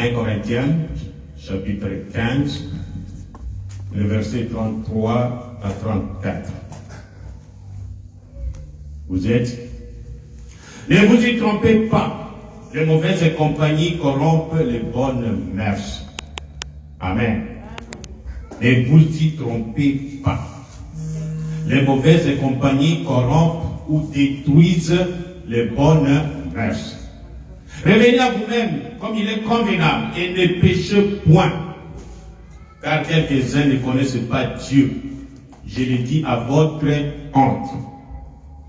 1 Corinthiens, chapitre 15, le verset 33 à 34. Vous êtes? Ne vous y trompez pas. Les mauvaises compagnies corrompent les bonnes mœurs. Amen. Ne vous y trompez pas. Les mauvaises compagnies corrompent ou détruisent les bonnes mœurs. Revenez à vous-même comme il est convenable et ne péchez point. Car quelques-uns ne connaissent pas Dieu. Je le dis à votre honte.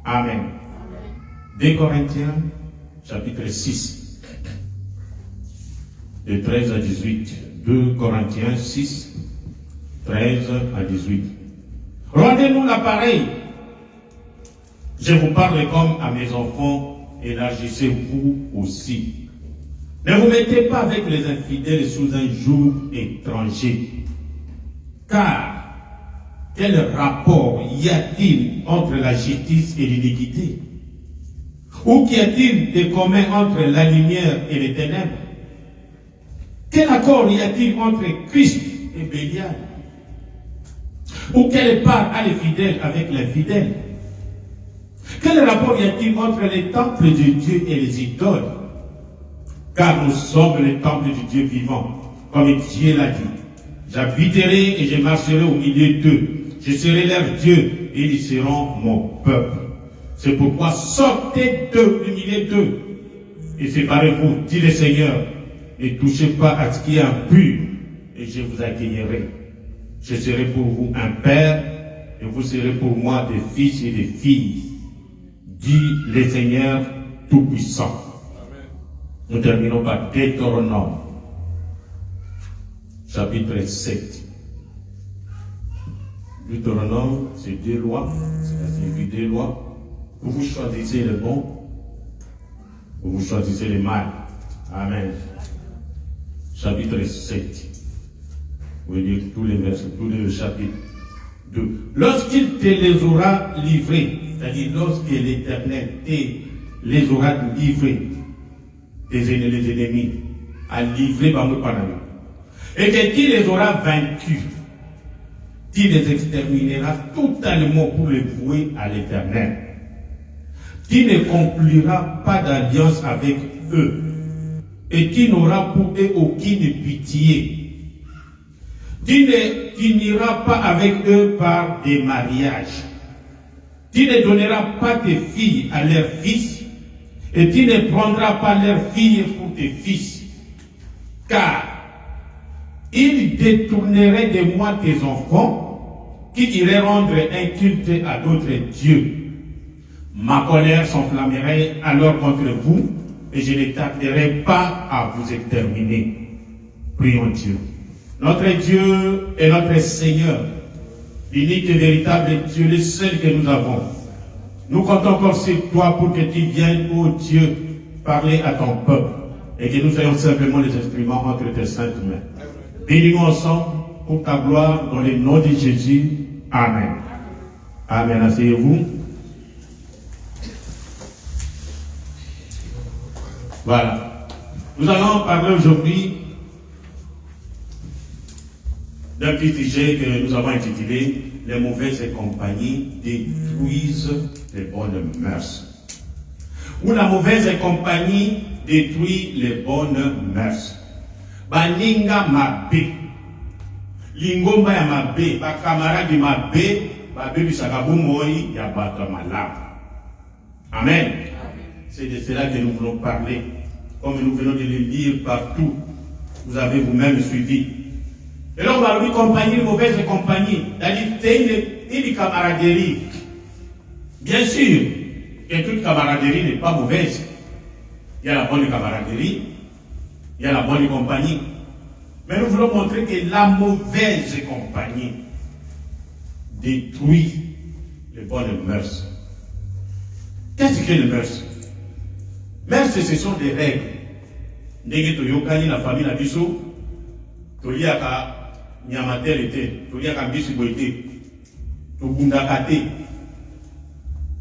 Amen. 2 Corinthiens, chapitre 6, de 13 à 18. 2 Corinthiens 6, 13 à 18. Rendez-nous l'appareil. Je vous parle comme à mes enfants, élargissez-vous aussi. Ne vous mettez pas avec les infidèles sous un joug étranger. Car, quel rapport y a-t-il entre la justice et l'iniquité? Ou qu'y a-t-il de commun entre la lumière et les ténèbres? Quel accord y a-t-il entre Christ et Bélial? Ou quelle part a les fidèles avec l'infidèle? Quel rapport y a-t-il entre les temples de Dieu et les idoles? Car nous sommes les temples du Dieu vivant, comme Dieu l'a dit. J'habiterai et je marcherai au milieu d'eux. Je serai leur Dieu et ils seront mon peuple. C'est pourquoi sortez d'eux, du milieu d'eux, et séparez-vous, dit le Seigneur. Ne touchez pas à ce qui est impur, et je vous accueillerai. Je serai pour vous un père, et vous serez pour moi des fils et des filles, dit le Seigneur Tout-Puissant. Nous terminons par Deutéronome, chapitre 7. Deutéronome, c'est 2 lois, c'est 2 lois. Vous choisissez le bon, vous choisissez le mal. Amen. Chapitre 7. Vous voyez dire tous les versets, tous les chapitres. 2. Lorsqu'il te les aura livrés, c'est-à-dire lorsque l'Éternel les aura livrés, les ennemis, à livrer par nous, et que tu les auras vaincus, tu les extermineras totalement pour les vouer à l'Éternel. Tu ne concluras pas d'alliance avec eux, et tu n'auras pour eux aucune pitié. Tu n'iras pas avec eux par des mariages. Tu ne donneras pas tes filles à leurs fils, et tu ne prendras pas leurs filles pour tes fils. Car ils détourneraient de moi tes enfants, qui iraient rendre un culte à d'autres dieux. Ma colère s'enflammerait alors contre vous, et je ne tarderai pas à vous exterminer. Prions Dieu. Notre Dieu est notre Seigneur, l'unique et véritable Dieu, le seul que nous avons. Nous comptons encore sur toi pour que tu viennes, ô Dieu, parler à ton peuple, et que nous soyons simplement les instruments entre tes saintes mains. Bénis-nous ensemble pour ta gloire dans le nom de Jésus. Amen. Amen. Asseyez-vous. Voilà. Nous allons parler aujourd'hui d'un petit sujet que nous avons intitulé « Les mauvaises compagnies détruisent les bonnes mœurs ». Ou la mauvaise compagnie détruit les bonnes mœurs. Baninga mabe. Lingomba ya mabe. Ba camarade mabe. Babe bisakabu moi ya bato malamu. Amen. C'est de cela que nous voulons parler. Comme nous venons de le lire partout. Vous avez vous-même suivi. Et là, on va lui compagnie, une mauvaise compagnie. C'est-à-dire, une camaraderie. Bien sûr que toute camaraderie n'est pas mauvaise. Il y a la bonne camaraderie, il y a la bonne compagnie. Mais nous voulons montrer que la mauvaise compagnie détruit les bonnes mœurs. Qu'est-ce que les mœurs? Mœurs, ce sont des règles. Ndenge toyokani la famille na biso, toliaka nyamatel te, toliaka mbisi boy te, tobundaka te,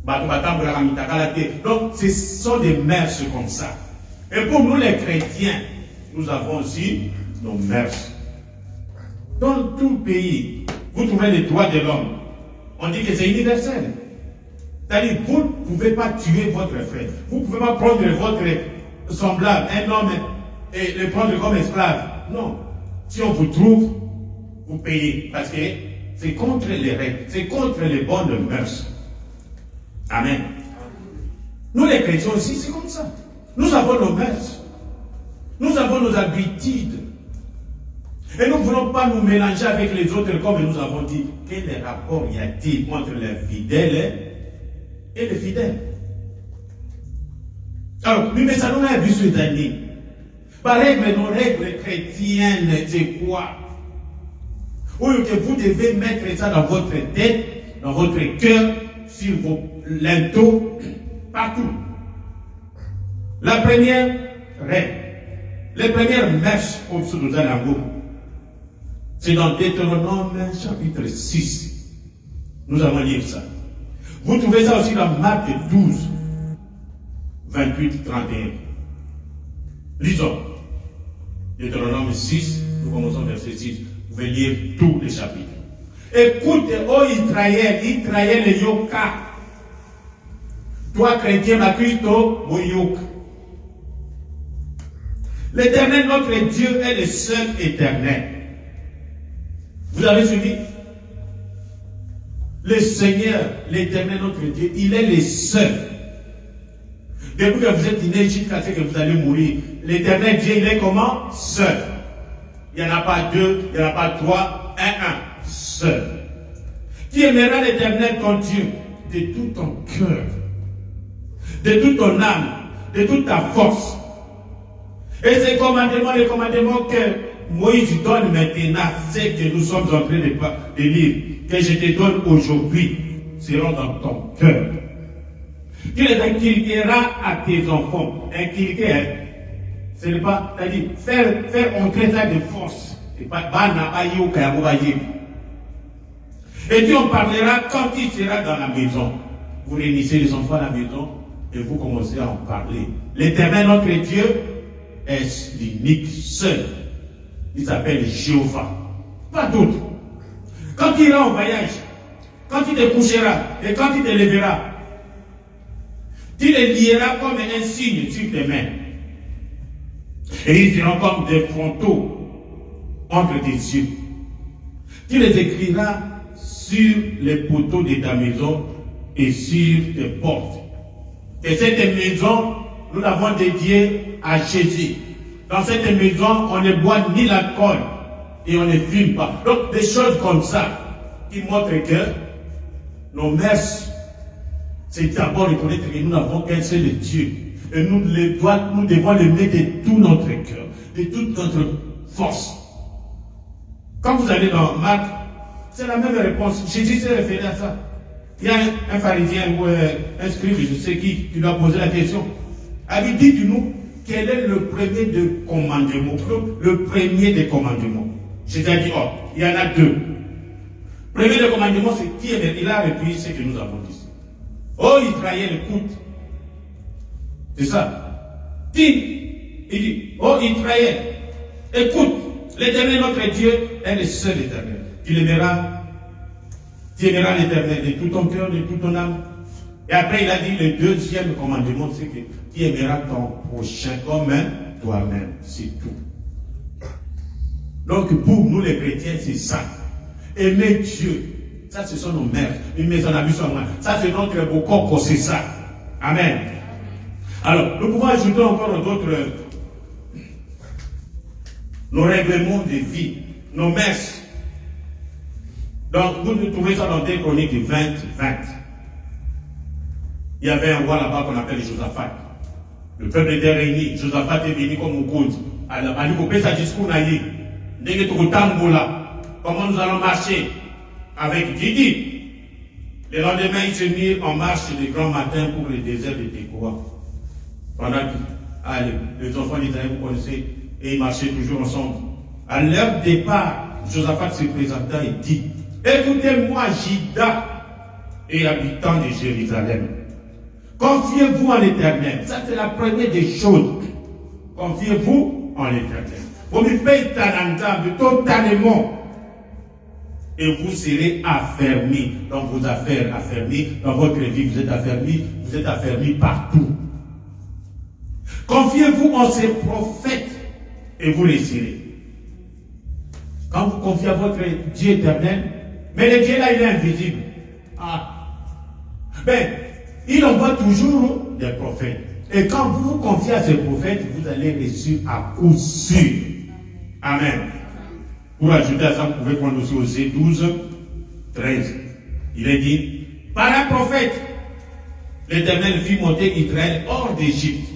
bato batambolaka mitakala te. Donc ce sont des mœurs comme ça. Et pour nous les chrétiens, nous avons aussi nos mœurs. Dans tout pays, vous trouvez les droits de l'homme. On dit que c'est universel. C'est-à-dire, vous ne pouvez pas tuer votre frère. Vous ne pouvez pas prendre votre semblable, un homme, et le prendre comme esclave. Non. Si on vous trouve, vous payez. Parce que c'est contre les règles, c'est contre les bonnes mœurs. Amen. Nous les chrétiens aussi, c'est comme ça. Nous avons nos mœurs. Nous avons nos habitudes. Et nous ne voulons pas nous mélanger avec les autres comme nous avons dit. Quel rapport y a-t-il entre les fidèles et les fidèles? Alors, mais ça nous a vu cette année. Par règle, nos règles chrétiennes, c'est quoi? Ou que vous devez mettre ça dans votre tête, dans votre cœur, sur vos linteaux, partout. La première règle, les premières mèches au-dessus de Zanango, c'est dans Deutéronome chapitre 6. Nous allons lire ça. Vous trouvez ça aussi dans Marc 12, 28, 31. Lisons. Deutéronome 6, nous commençons verset 6. Vous pouvez lire tous les chapitres. Écoute, ô Israël, Israël yoka. Toi, chrétien, ma Christo, mon yoka. L'Éternel, notre Dieu, est le seul éternel. Vous avez suivi? Le Seigneur, l'Éternel, notre Dieu, il est le seul. Depuis que vous êtes né jusqu'à ce que vous allez mourir, l'Éternel Dieu, il est comment? Seul. Il n'y en a pas deux, il n'y en a pas trois, un, seul. Tu aimeras l'Éternel ton Dieu de tout ton cœur, de toute ton âme, de toute ta force. Et ces commandements, les commandements que Moïse donne maintenant, c'est que nous sommes en train de lire, que je te donne aujourd'hui, seront dans ton cœur. Tu les inculqueras à tes enfants. Inculquer, hein? Ce n'est pas, c'est-à-dire faire entrer ça de force. Et tu en parleras quand il sera dans la maison. Vous réunissez les enfants à la maison et vous commencez à en parler. L'Éternel, notre Dieu, est l'unique seul. Il s'appelle Jéhovah. Pas d'autre. Quand tu iras en voyage, quand tu te coucheras et quand tu te lèveras, tu les lieras comme un signe sur tes mains. Et ils seront comme des frontaux entre tes yeux. Tu les écriras sur les poteaux de ta maison et sur tes portes. Et cette maison, nous l'avons dédiée à Jésus. Dans cette maison, on ne boit ni l'alcool et on ne fume pas. Donc, des choses comme ça qui montrent que nos mœurs, c'est d'abord reconnaître que nous n'avons qu'un seul Dieu. Et nous devons l'aimer de tout notre cœur, de toute notre force. Quand vous allez dans Marc, c'est la même réponse. Jésus s'est référé à ça. Il y a un pharisien ou un scribe, je sais qui lui a posé la question. Il dit, dites-nous, quel est le premier des commandements? Le premier des commandements. Jésus a dit, oh, il y en a deux. Le premier des commandements, c'est qui est. Il a repris ce que nous avons dit. Oh Israël, écoute. C'est ça. Il dit, oh Israël, écoute, l'Éternel notre Dieu est le seul éternel. Tu aimeras l'Éternel de tout ton cœur, de toute ton âme. Et après il a dit, le deuxième commandement, c'est que tu aimeras ton prochain comme toi-même. C'est tout. Donc pour nous les chrétiens, c'est ça. Aimer Dieu. Ça, ce sont nos mères. Une maison à sur moi. Ça, c'est notre beau corps, c'est ça. Amen. Alors, nous pouvons ajouter encore d'autres, nos règlements de vie, nos mœurs. Donc, vous trouvez ça dans des chroniques 20. Il y avait un roi là-bas qu'on appelle Josaphat. Le peuple était réuni. Josaphat est venu comme au code. Alors, il a coupé sa discours. Comment nous allons marcher avec Didi? Le lendemain, ils se mirent en marche de grand matin pour le désert de Tekoa. Pendant que les enfants d'Israël, vous connaissez, et ils marchaient toujours ensemble. À leur départ, Josaphat se présenta et dit, écoutez-moi, Juda et habitants de Jérusalem. Confiez-vous en l'Éternel. Ça, c'est la première des choses. Confiez-vous en l'éternel. Vous me payez totalement. Et vous serez affermis dans vos affaires, affermis dans votre vie, vous êtes affermis partout. Confiez-vous en ces prophètes et vous les serez. Quand vous confiez à votre Dieu éternel, mais le Dieu là, il est invisible. Il envoie toujours des prophètes. Et quand vous vous confiez à ces prophètes, vous allez réussir à coup sûr. Amen. Pour ajouter à ça, vous pouvez prendre aussi Osée 12, 13. Il est dit, par un prophète, l'Éternel fit monter Israël hors d'Égypte.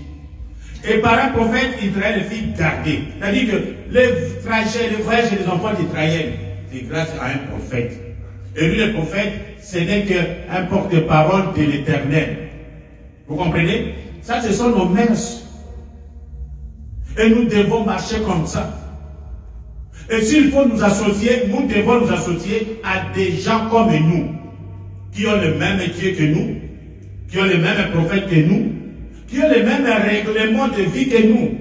Et par un prophète, Israël fit garder. C'est-à-dire que le voyage des enfants d'Israël, c'est grâce à un prophète. Et lui, le prophète, ce n'est qu'un porte-parole de l'Éternel. Vous comprenez? Ça, ce sont nos mœurs. Et nous devons marcher comme ça. Et s'il faut nous associer, nous devons nous associer à des gens comme nous, qui ont le même Dieu que nous, qui ont le même prophète que nous, qui ont le même règlement de vie que nous.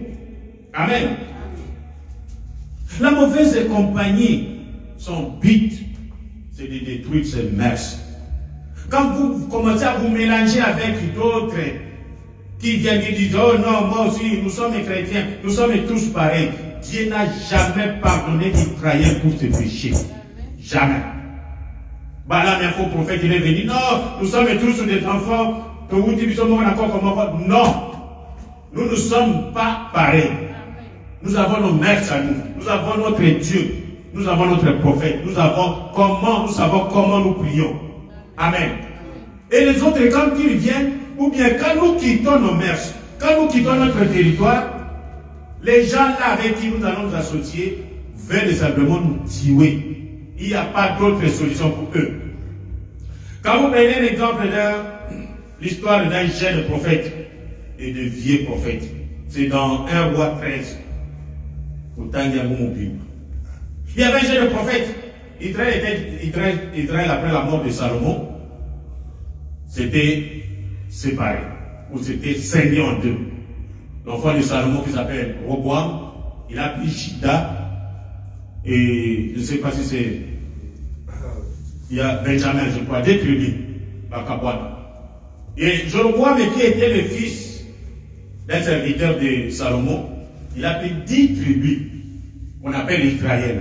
Amen. La mauvaise compagnie, son but, c'est de détruire ses mœurs. Quand vous commencez à vous mélanger avec d'autres qui viennent et disent, oh non, moi aussi, nous sommes chrétiens, nous sommes tous pareils. Dieu n'a jamais pardonné Israël pour ses péchés. Jamais. Balaam, un faux prophète, il est venu. Non, nous sommes tous des enfants. Non. Nous ne sommes pas pareils. Nous avons nos mères à nous. Nous avons notre Dieu. Nous avons notre prophète. Nous savons comment nous prions. Amen. Et les autres, quand ils viennent, ou bien quand nous quittons nos mères, quand nous quittons notre territoire, les gens là avec qui nous allons nous associer veulent simplement nous tuer. Il n'y a pas d'autre solution pour eux. Quand vous prenez l'exemple de l'histoire d'un jeune prophète et de vieux prophète, c'est dans 1 roi 13. Il y avait un jeune prophète. Israël après la mort de Salomon, c'était séparé, ou c'était scindé en deux. L'enfant de Salomon qui s'appelle Roboam, il a pris Shida, et je ne sais pas si c'est, il y a Benjamin, je crois, deux tribus, Bakabouane. Et Jéroboam, qui était le fils d'un serviteur de Salomon, il a pris 10 tribus, qu'on appelle Israël.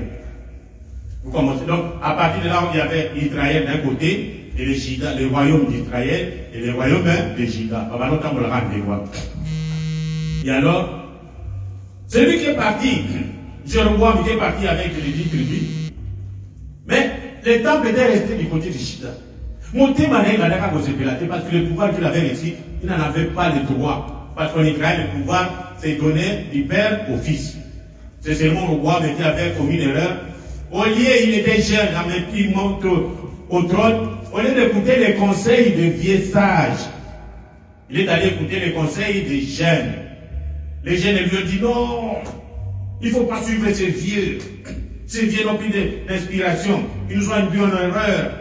Vous commencez donc, à partir de là où il y avait Israël d'un côté, et le royaume d'Israël, et le royaume de Juda. Et alors, celui qui est parti, Jéroboam qui est parti avec les 10 tribus, mais le temple était resté du côté de Juda. Parce que le pouvoir qu'il avait ici, il n'en avait pas le droit. Parce qu'en Israël, le pouvoir s'est donné du père au fils. C'est seulement le roi qui avait commis l'erreur. Au lieu, il était jeune, il monte au trône. Au lieu d'écouter les conseils de vieux sages, il est allé écouter les conseils des jeunes. Les jeunes lui ont dit non, il ne faut pas suivre ces vieux. Ces vieux n'ont plus d'inspiration. Ils nous ont induit en erreur.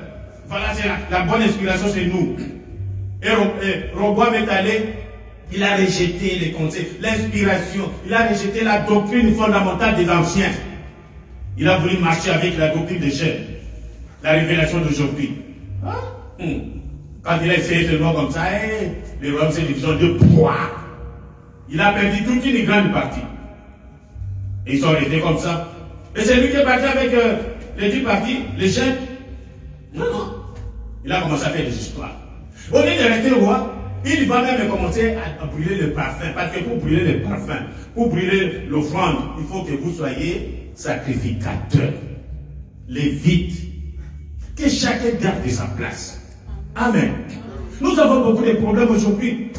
Voilà, c'est la bonne inspiration, c'est nous. Et Roboam est allé, il a rejeté les conseils, l'inspiration, il a rejeté la doctrine fondamentale des anciens. Il a voulu marcher avec la doctrine des jeunes, la révélation d'aujourd'hui. Quand il a essayé de voir comme ça, les royaumes s'est divisé en deux poids. Il a perdu toute une grande partie. Et ils sont restés comme ça. Et c'est lui qui est parti avec les 10 parties, les jeunes. Non. Il a commencé à faire des histoires. Au lieu de rester roi, il va même commencer à brûler le parfum. Parce que pour brûler le parfum, pour brûler l'offrande, il faut que vous soyez sacrificateur. Lévite. Que chacun garde sa place. Amen. Nous avons beaucoup de problèmes aujourd'hui.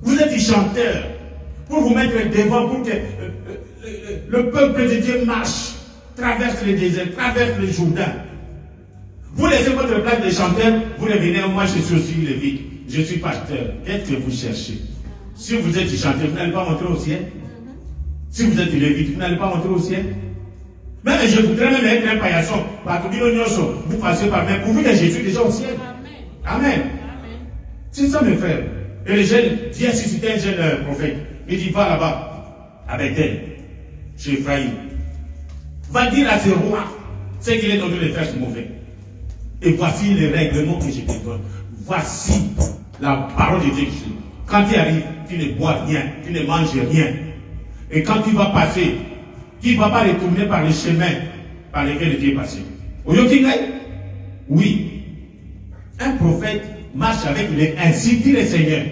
Vous êtes des chanteurs pour vous mettre devant, pour que le peuple de Dieu marche, traverse les déserts, traverse le Jourdain. Vous laissez votre place de chanteur, vous revenez, moi je suis aussi lévite, je suis pasteur. Qu'est-ce que vous cherchez? Si vous êtes chanteur, vous n'allez pas monter au ciel. Si vous êtes lévite, vous n'allez pas monter au ciel. Même je voudrais même être un paillasson. Vous passez par même. Vous voyez que je suis déjà au ciel. Amen. C'est ça mes frères. Et les jeunes, Dieu a suscité un jeune prophète. Il dit, va là-bas. à Bethel, chez Ephraïm, va dire à ce roi ce qu'il est en train de faire, c'est mauvais. Et voici les règlements que je te donne. Voici la parole de Dieu. Quand tu arrives, tu ne bois rien, tu ne manges rien. Et quand tu vas passer, tu ne vas pas retourner par les chemins par lesquels tu es passé. Oui. Un prophète marche avec les ainsi dit le Seigneur.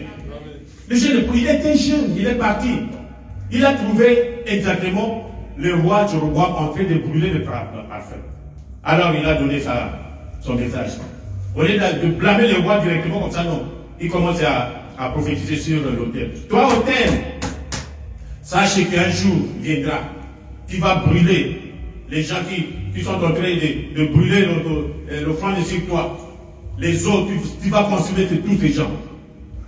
Le jeune, il était jeune, il est parti. Il a trouvé exactement le roi Jéroboam en train de brûler le parfum. Alors il a donné son message. Au lieu de blâmer le roi directement comme ça, non. Il commence à prophétiser sur l'autel. Toi, autel, sache qu'un jour viendra, tu vas brûler les gens qui sont en train de brûler l'offrande sur toi. Les autres, tu vas consumer tous ces gens.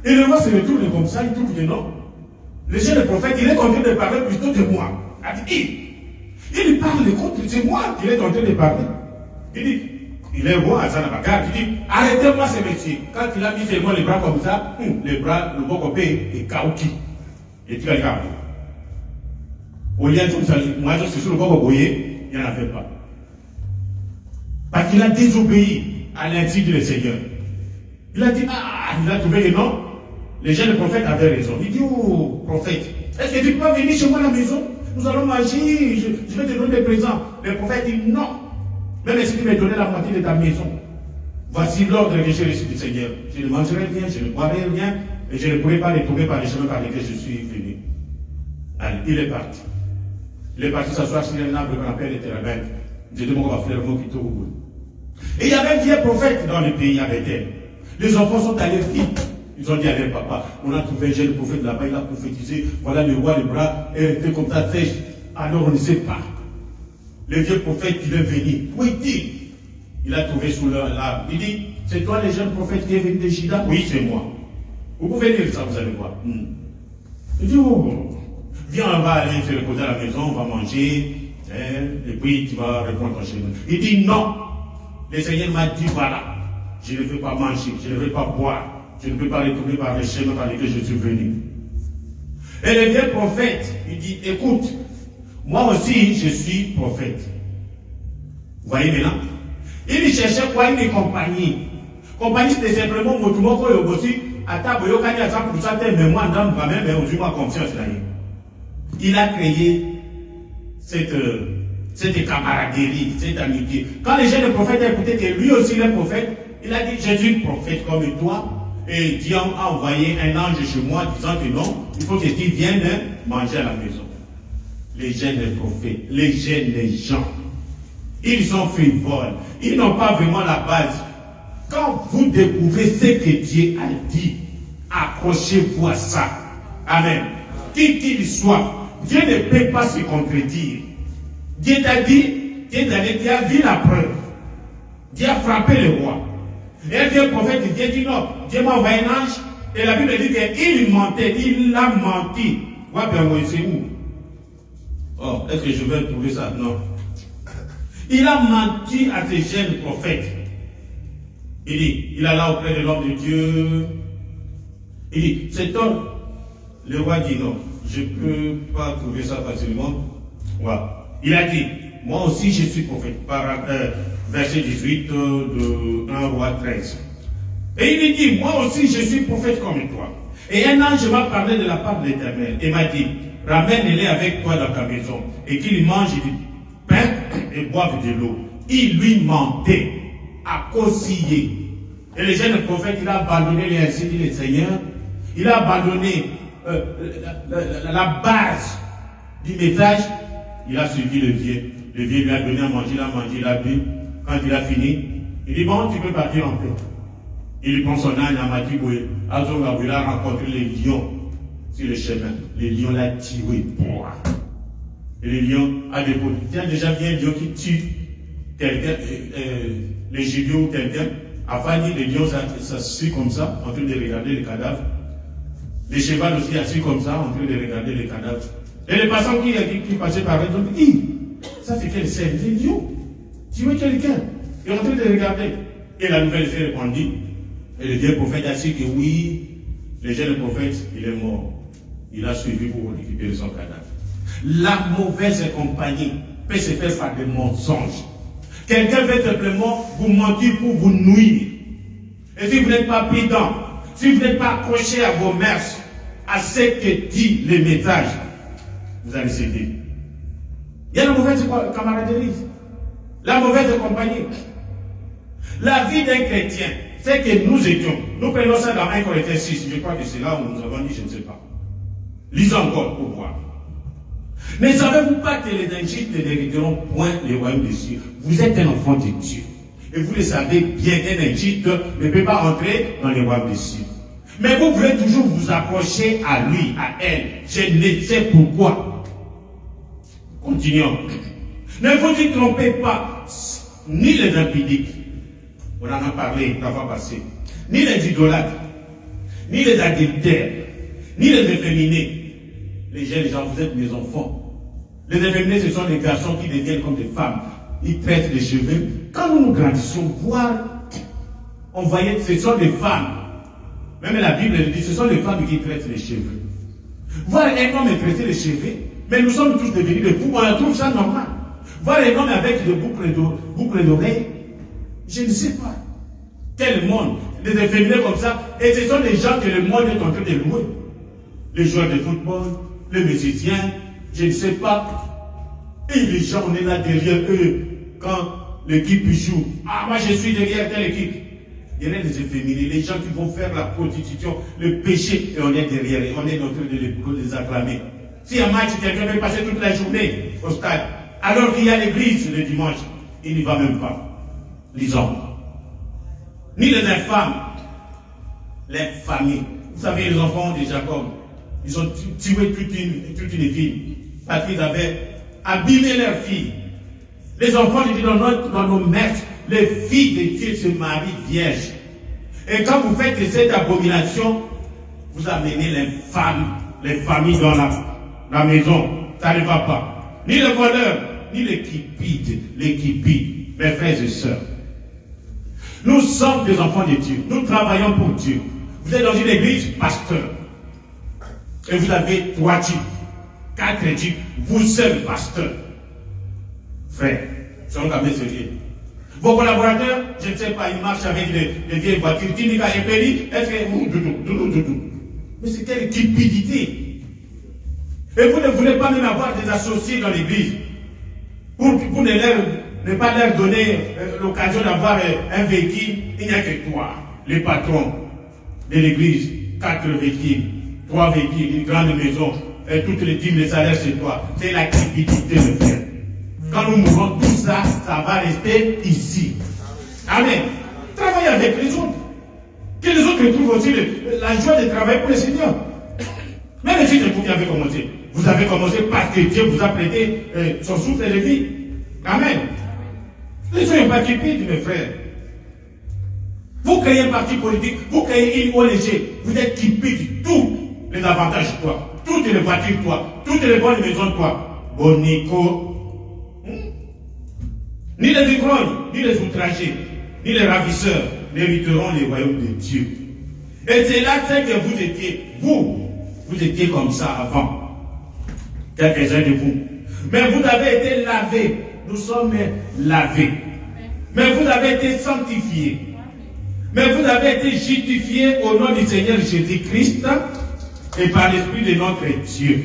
Et le roi se retourne comme ça, il trouve que non. Le jeune prophète, il est en train de parler plutôt de moi. Il parle contre, c'est moi qui est en train de parler. Il dit, il est roi à Zanabakar, il dit, arrêtez-moi ce métier. Quand il a mis seulement les bras comme ça, les bras, le bon copé est kaouki. Et tu vas regarder. Au lieu de tout ça, moi je suis sur le bon copé, il n'y en avait pas. Parce qu'il a désobéi à l'insigne du Seigneur. Il a dit, il a trouvé que non. Les jeunes prophètes avaient raison. Il dit, oh, prophète, est-ce que tu peux venir chez moi à la maison? Nous allons manger, je vais te donner des présents. Le prophète dit, non. Même si tu me donnais la moitié de ta maison, voici l'ordre que j'ai reçu du Seigneur. Je ne mangerai rien, je ne boirai rien, et je ne pourrai pas retourner par les chemins par lesquels je suis venu. Allez, il est parti. Il est parti s'asseoir sur un arbre qu'on appelle les térabènes. J'ai demandé à faire le mot qui tourne. Et il y avait un vieux prophète dans le pays avec elle. Les enfants sont allés vite. Ils ont dit à leur papa, on a trouvé un jeune prophète là-bas, il a prophétisé, voilà le roi, le bras, et fait comme ça, sèche. Alors on ne sait pas. Le vieux prophète, il est venu. Où est-il? Il a trouvé sous l'arbre. Il dit, c'est toi le jeune prophète qui est venu de Juda? Oui, c'est moi. Vous pouvez lire ça, vous allez voir. Il dit, oh, viens, on va aller se reposer à la maison, on va manger, et puis tu vas répondre chez nous. Il dit, non. Le Seigneur m'a dit, voilà, je ne veux pas manger, je ne veux pas boire. Je ne peux pas retourner par les chemins par lesquels je suis venu. Et le vieux prophète, il dit, écoute, moi aussi, je suis prophète. Vous voyez maintenant? Il cherchait quoi? Une compagnie. Compagnie, c'était simplement Motumoko et Obosi, à table, il a 100% mais moi, dans ma même, mais aujourd'hui, moi, confiance. Il a créé cette camaraderie, cette amitié. Quand les jeunes prophètes ont écouté que lui aussi est prophète, il a dit, je suis prophète comme toi. Et Dieu a envoyé un ange chez moi disant que non, il faut que tu viennes manger à la maison. Les jeunes prophètes, les gens, ils sont frivoles, ils n'ont pas vraiment la base. Quand vous découvrez ce que Dieu a dit, accrochez-vous à ça. Amen. Qui qu'il soit, Dieu ne peut pas se contredire. Dieu t'a dit, Dieu a vu la preuve. Dieu a frappé le roi. Et un vieux prophète, Dieu dit non, Dieu m'a envoyé un ange, et la Bible dit qu'il mentait, il a menti. C'est où? Oh, est-ce que je vais trouver ça? Non. Il a menti à ces jeunes prophètes. Il dit, il alla auprès de l'homme de Dieu. Il dit, cet homme, le roi dit non, je ne peux pas trouver ça facilement. Ouais. Il a dit, moi aussi je suis prophète. Verset 18 de 1 roi 13. Et il lui dit, moi aussi je suis prophète comme toi. Et un ange m'a parlé de la part de l'Éternel et m'a dit, ramène-les avec toi dans ta maison et qu'il mange du pain et boive de l'eau. Il lui mentait, à cosiller. Et le jeune prophète, il a abandonné les insignes du Seigneur. Il a abandonné la base du message. Il a suivi le vieux. Le vieux lui a donné à manger, il a mangé, il a bu. Quand il a fini, il dit, bon, tu peux partir en paix. Il prend son âne à Matiboué. Azonga, il a rencontré les lions sur le chemin. Les lions l'ont tué. Et les lions a déposé. Il y a déjà bien un lion qui tue quelqu'un, les gibiers ou quelqu'un. Avant, les lions s'assit comme ça, en train de regarder les cadavres. Les chevaux aussi assis comme ça, en train de regarder les cadavres. Et les passants qui passaient par eux, ils disent, ça c'est quelle scène? Les lions tuer quelqu'un. Et en train de regarder. Et la nouvelle s'est répandue. Et le vieux prophète a dit que oui, le jeune prophète, il est mort. Il a suivi pour récupérer son cadavre. La mauvaise compagnie peut se faire par des mensonges. Quelqu'un veut simplement vous mentir pour vous nuire. Et si vous n'êtes pas prudent, si vous n'êtes pas accroché à vos mœurs, à ce que dit le message, vous allez céder. Il y a la mauvaise camaraderie, la mauvaise compagnie. La vie d'un chrétien, c'est que nous étions. Nous prenons ça dans 1 Corinthiens 6. Je crois que c'est là où nous avons dit, je ne sais pas. Lisons encore pour voir. Ne savez-vous pas que les Égyptiens n'hériteront point les royaumes des cieux? Vous êtes un enfant de Dieu. Et vous le savez bien qu'un Égypte ne peut pas entrer dans les royaumes des cieux. Mais vous voulez toujours vous accrocher à lui, à elle. Je ne sais pourquoi. Continuons. Ne vous y trompez pas, ni les impudiques. On en a parlé la fois passée. Ni les idolâtres, ni les adultères, ni les efféminés. Les jeunes gens, vous êtes mes enfants. Les efféminés, ce sont des garçons qui deviennent comme des femmes. Ils traitent les cheveux. Quand nous grandissions, on voyait, ce sont des femmes. Même la Bible dit, ce sont les femmes qui traitent les cheveux. Voir un homme traiter les cheveux, mais nous sommes tous devenus des fous, on trouve ça normal. Voir un homme avec des boucles d'oreilles, je ne sais pas. Quel monde, des efféminés comme ça, et ce sont des gens que le monde est en train de louer. Les joueurs de football, les musiciens, je ne sais pas. Et les gens, on est là derrière eux quand l'équipe joue. Ah, moi je suis derrière telle équipe. Il y a des efféminés, les gens qui vont faire la prostitution, le péché, et on est derrière, et on est en train de les acclamer. Si un match, quelqu'un veut passer toute la journée au stade, alors qu'il y a l'église le dimanche, il n'y va même pas. Lisons. Ni les infâmes, les familles. Vous savez, les enfants de Jacob, ils ont tué toute une ville parce qu'ils avaient abîmé leurs filles. Les enfants de Dieu dans nos mères, les filles de Dieu se marient vierges. Et quand vous faites cette abomination, vous amenez les familles dans la maison. Ça ne va pas. Ni le voleur, ni les cupides, mes frères et sœurs. Nous sommes des enfants de Dieu. Nous travaillons pour Dieu. Vous êtes dans une église, pasteur. Et vous avez 3 types, 4 types, vous seul, pasteur. Frère, soyons quand même sérieux. Vos collaborateurs, je ne sais pas, ils marchent avec des vieilles voitures. Tinika et Péli, est-ce que. Mais c'est quelle cupidité. Et vous ne voulez pas même avoir des associés dans l'église. Pour ne pas leur donner l'occasion d'avoir un véhicule, il n'y a que toi, les patrons de l'église, 4 véhicules, 3 véhicules, une grande maison, et toutes les dîmes, les salaires, c'est toi. C'est la cupidité, le frère. Quand nous mourrons, tout ça, ça va rester ici. Amen. Travaillez avec les autres. Que les autres trouvent aussi la joie de travailler pour le Seigneur. Même si c'est vous qui avez commencé. Vous avez commencé parce que Dieu vous a prêté son souffle de vie. Amen. Ne soyez pas cupides, mes frères. Vous créez un parti politique, vous créez une ONG, vous êtes cupides. Tous les avantages, toi. Toutes les voitures, toi. Toutes les bonnes maisons, toi. Bonico. Ni les ivrognes, ni les outragés, ni les ravisseurs n'hériteront les royaumes de Dieu. Et c'est là que vous étiez. Vous étiez comme ça avant. Quelques-uns de vous. Mais vous avez été lavés. Nous sommes lavés. Mais vous avez été sanctifiés. Mais vous avez été justifiés au nom du Seigneur Jésus-Christ et par l'Esprit de notre Dieu.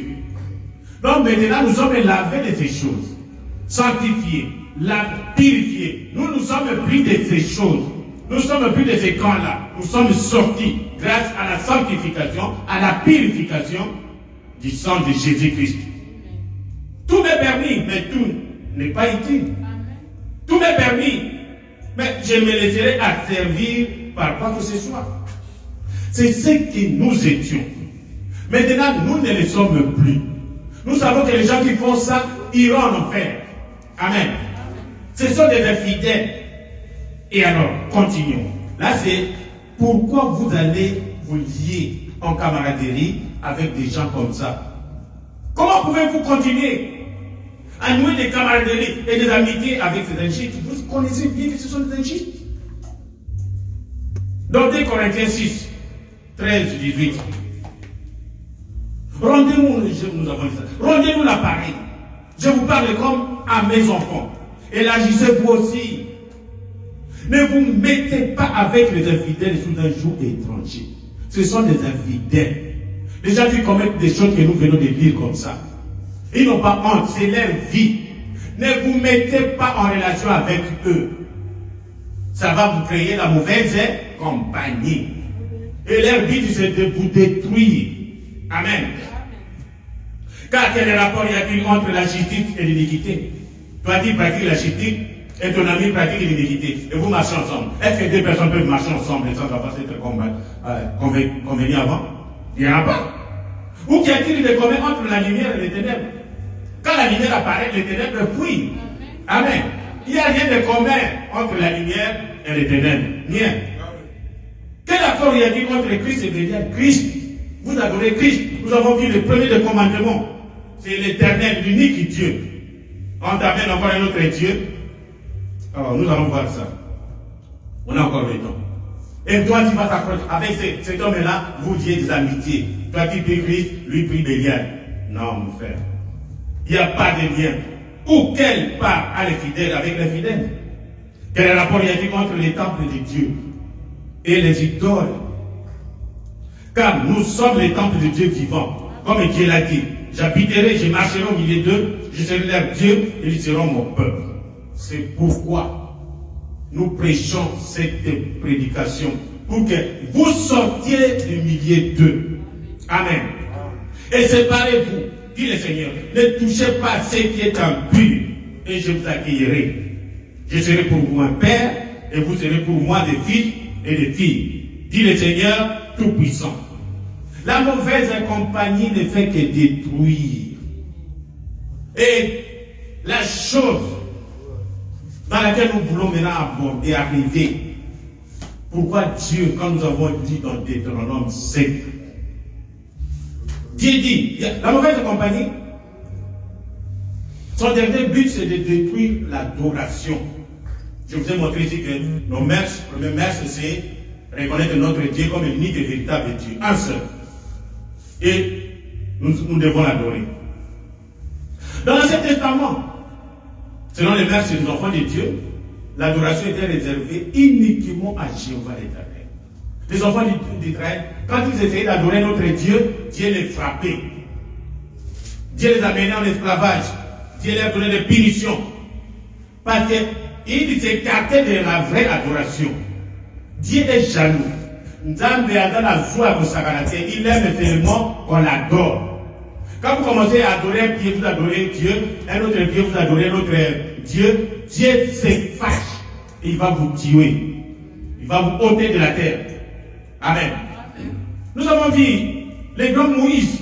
Donc maintenant, nous sommes lavés de ces choses. Sanctifiés, purifiés. Nous sommes pris de ces choses. Nous sommes pris de ces camps-là. Nous sommes sortis grâce à la sanctification, à la purification du sang de Jésus-Christ. Tout m'est permis, mais tout n'est pas utile. Tout m'est permis, mais je me laisserai asservir par quoi que ce soit. C'est ce que nous étions. Maintenant, nous ne le sommes plus. Nous savons que les gens qui font ça iront en enfer. Amen. Ce sont des infidèles. Et alors, continuons. Là, c'est pourquoi vous allez vous lier en camaraderie avec des gens comme ça. Comment pouvez-vous continuer à nouer des camaraderies et des amitiés avec ces injustes? Vous connaissez bien que ce sont des injustes. Dans 2 Corinthiens 6, 13, 18. Rendez-nous, nous avons dit ça. Rendez-nous l'appareil. Je vous parle comme à mes enfants. Élargissez-vous aussi. Ne vous mettez pas avec les infidèles sous un joug étranger. Ce sont des infidèles. Les gens qui commettent des choses que nous venons de lire comme ça. Ils n'ont pas honte, c'est leur vie. Ne vous mettez pas en relation avec eux. Ça va vous créer la mauvaise compagnie. Et leur but, c'est de vous détruire. Amen. Car quel rapport y a-t-il entre la justice et l'iniquité? Toi, tu pratiques la justice et ton ami pratique l'iniquité. Et vous marchez ensemble. Est-ce que deux personnes peuvent marcher ensemble sans avoir être convenu avant? Il n'y en a pas. Ou qu'y a-t-il de commun entre la lumière et les ténèbres? Quand la lumière apparaît, les ténèbres fuient. Amen. Il n'y a rien de commun entre la lumière et les ténèbres. Rien. Quel accord y a-t-il entre Christ et Bélial? Christ. Vous adorez Christ. Nous avons vu le premier des commandements. C'est l'éternel, l'unique Dieu. On t'amène encore un autre Dieu. Alors, nous allons voir ça. On a encore le temps. Et toi, tu vas t'accrocher. Avec cet homme-là, vous dites des amitiés. Toi, tu pries Christ, lui prie Bélial. Non, mon frère. Il n'y a pas de lien. Ou quelle part a les fidèles avec les fidèles? Quel rapport y a-t-il entre les temples de Dieu et les idoles? Car nous sommes les temples de Dieu vivant. Comme Dieu l'a dit. J'habiterai, je marcherai au milieu d'eux, je serai leur Dieu et ils seront mon peuple. C'est pourquoi nous prêchons cette prédication. Pour que vous sortiez du milieu d'eux. Amen. Et séparez-vous, dit le Seigneur. Ne touchez pas à ce qui est impur et je vous accueillerai. Je serai pour vous un père et vous serez pour moi des fils et des filles. Dit le Seigneur Tout-Puissant. La mauvaise compagnie ne fait que détruire. Et la chose dans laquelle nous voulons maintenant aborder, arriver. Pourquoi Dieu, quand nous avons dit dans Deutéronome 5, Dieu dit, la mauvaise compagnie, son dernier but c'est de détruire l'adoration. Je vous ai montré ici que nos mœurs, le premier mœurs c'est reconnaître notre Dieu comme l'unique et véritable Dieu, un seul. Et nous devons l'adorer. Dans l'Ancien Testament, selon les mœurs des enfants de Dieu, l'adoration était réservée uniquement à Jéhovah l'Éternel. Les enfants d'Israël, quand ils essayaient d'adorer notre Dieu, Dieu les frappait. Dieu les amenait en esclavage. Dieu leur donnait des punitions. Parce qu'ils s'écartaient de la vraie adoration. Dieu est jaloux. Il aime seulement qu'on l'adore. Quand vous commencez à adorer un Dieu, vous adorez Dieu, un autre Dieu, vous adorez un autre Dieu, Dieu se fâche. Il va vous tuer. Il va vous ôter de la terre. Amen. Nous avons vu les grands Moïse.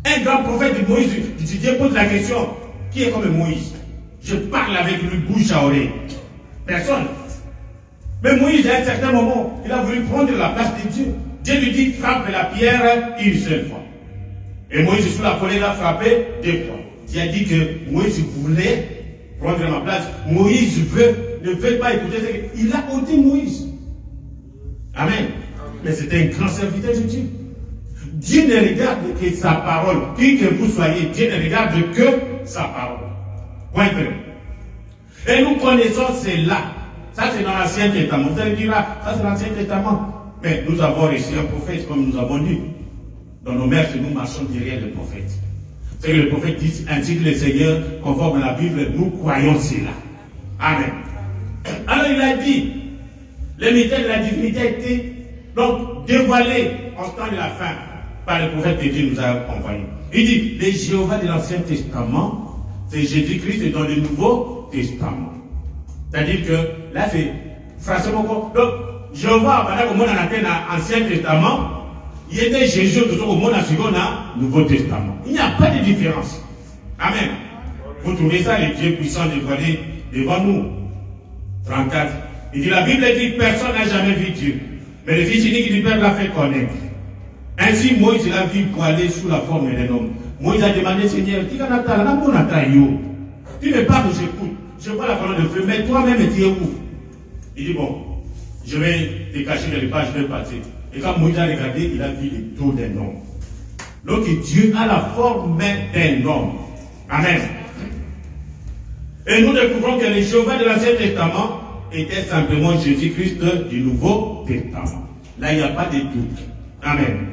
Un grand prophète de Moïse. Dieu pose la question, qui est comme Moïse? Je parle avec lui bouche à oreille. Personne. Mais Moïse, à un certain moment, il a voulu prendre la place de Dieu. Dieu lui dit, frappe la pierre une seule fois. Et Moïse, sous la colère, l'a frappé deux fois. Dieu a dit que Moïse voulait prendre ma place. Moïse ne veut pas écouter. Il a ôté Moïse. Amen. Mais c'est un grand serviteur de Dieu. Dieu ne regarde que sa parole. Qui que vous soyez, Dieu ne regarde que sa parole. Point que. Et nous connaissons cela. Ça, c'est dans l'Ancien Testament. Vous allez dire, ça, c'est l'Ancien Testament. Mais nous avons reçu un prophète, comme nous avons dit. Dans nos mers, nous marchons derrière le prophète. C'est que le prophète dit, ainsi que le Seigneur, conforme à la Bible, nous croyons cela. Amen. Alors, il a dit, le mystère de la divinité a été donc dévoilé en ce temps de la fin par le prophète de Dieu nous a accompagnés. Il dit, le Jéhovah de l'Ancien Testament, c'est Jésus-Christ dans le Nouveau Testament. C'est-à-dire que là, c'est forcément quoi. Donc, Jéhovah, pendant que moi, dans l'Ancien Testament, il était Jésus au monde dans le Nouveau Testament. Il n'y a pas de différence. Amen. Vous trouvez ça, les dieux puissants dévoilés devant nous. 34. Il dit, la Bible dit, personne n'a jamais vu Dieu. Mais le Fils unique du Père l'a fait connaître. Ainsi, Moïse l'a vu poiler sous la forme d'un homme. Moïse a demandé, Seigneur, tu me parles, j'écoute. Je vois la colonne de feu, mais toi-même, tu es où? Il dit, bon, je vais te cacher quelque part, je vais passer. Et quand Moïse a regardé, il a vu le dos d'un homme. Donc Dieu a la forme d'un homme. Amen. Et nous découvrons que le Jéhovah de l'Ancien Testament était simplement Jésus-Christ du Nouveau Testament. Là, il n'y a pas de doute. Amen.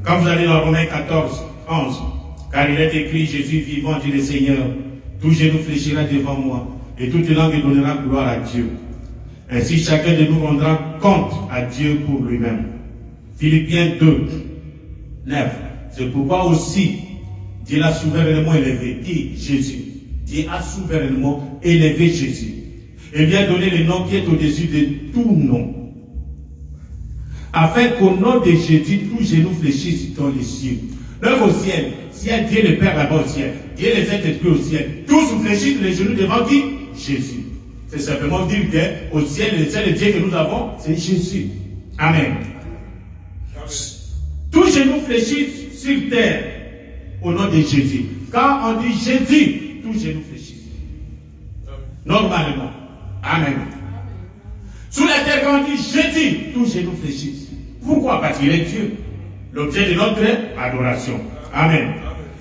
Quand vous allez dans Romains 14, 11, car il est écrit, Jésus vivant, dit le Seigneur, tout genou fléchira devant moi, et toute langue donnera gloire à Dieu. Ainsi, chacun de nous rendra compte à Dieu pour lui-même. Philippiens 2, 9. C'est pourquoi aussi, Dieu l'a souverainement élevé. Qui? Jésus. Dieu a souverainement élevé Jésus. Et lui a donné le nom qui est au-dessus de tout nom. Afin qu'au nom de Jésus, tout genou fléchisse dans les cieux. Donc au ciel, s'il y a Dieu le Père là-bas au ciel, Dieu le Saint-Esprit au ciel, tous fléchissent les genoux devant qui? Jésus. C'est simplement dire qu'au ciel, le seul Dieu que nous avons, c'est Jésus. Amen. Tout genou fléchissent sur terre au nom de Jésus. Quand on dit Jésus, tout genou fléchissent. Normalement. Amen. Sous la terre, quand on dit Jésus, tout genou fléchissent. Pourquoi? Parce qu'il est Dieu. L'objet de notre adoration. Amen.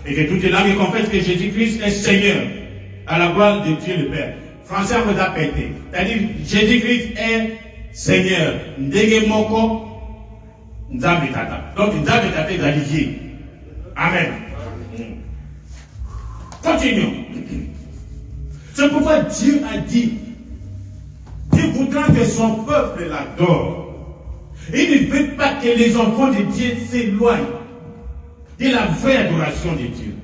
Et que toute langue confesse que Jésus-Christ est Seigneur, à la gloire de Dieu le Père. Français, on vous a pété. C'est-à-dire, Jésus-Christ est Seigneur. Ndege moko, nzambe tata. Donc, nzambe tata est allié. Amen. Continuons. C'est pourquoi Dieu a dit, Dieu voudra que son peuple l'adore. Il ne veut pas que les enfants de Dieu s'éloignent de la vraie adoration de Dieu.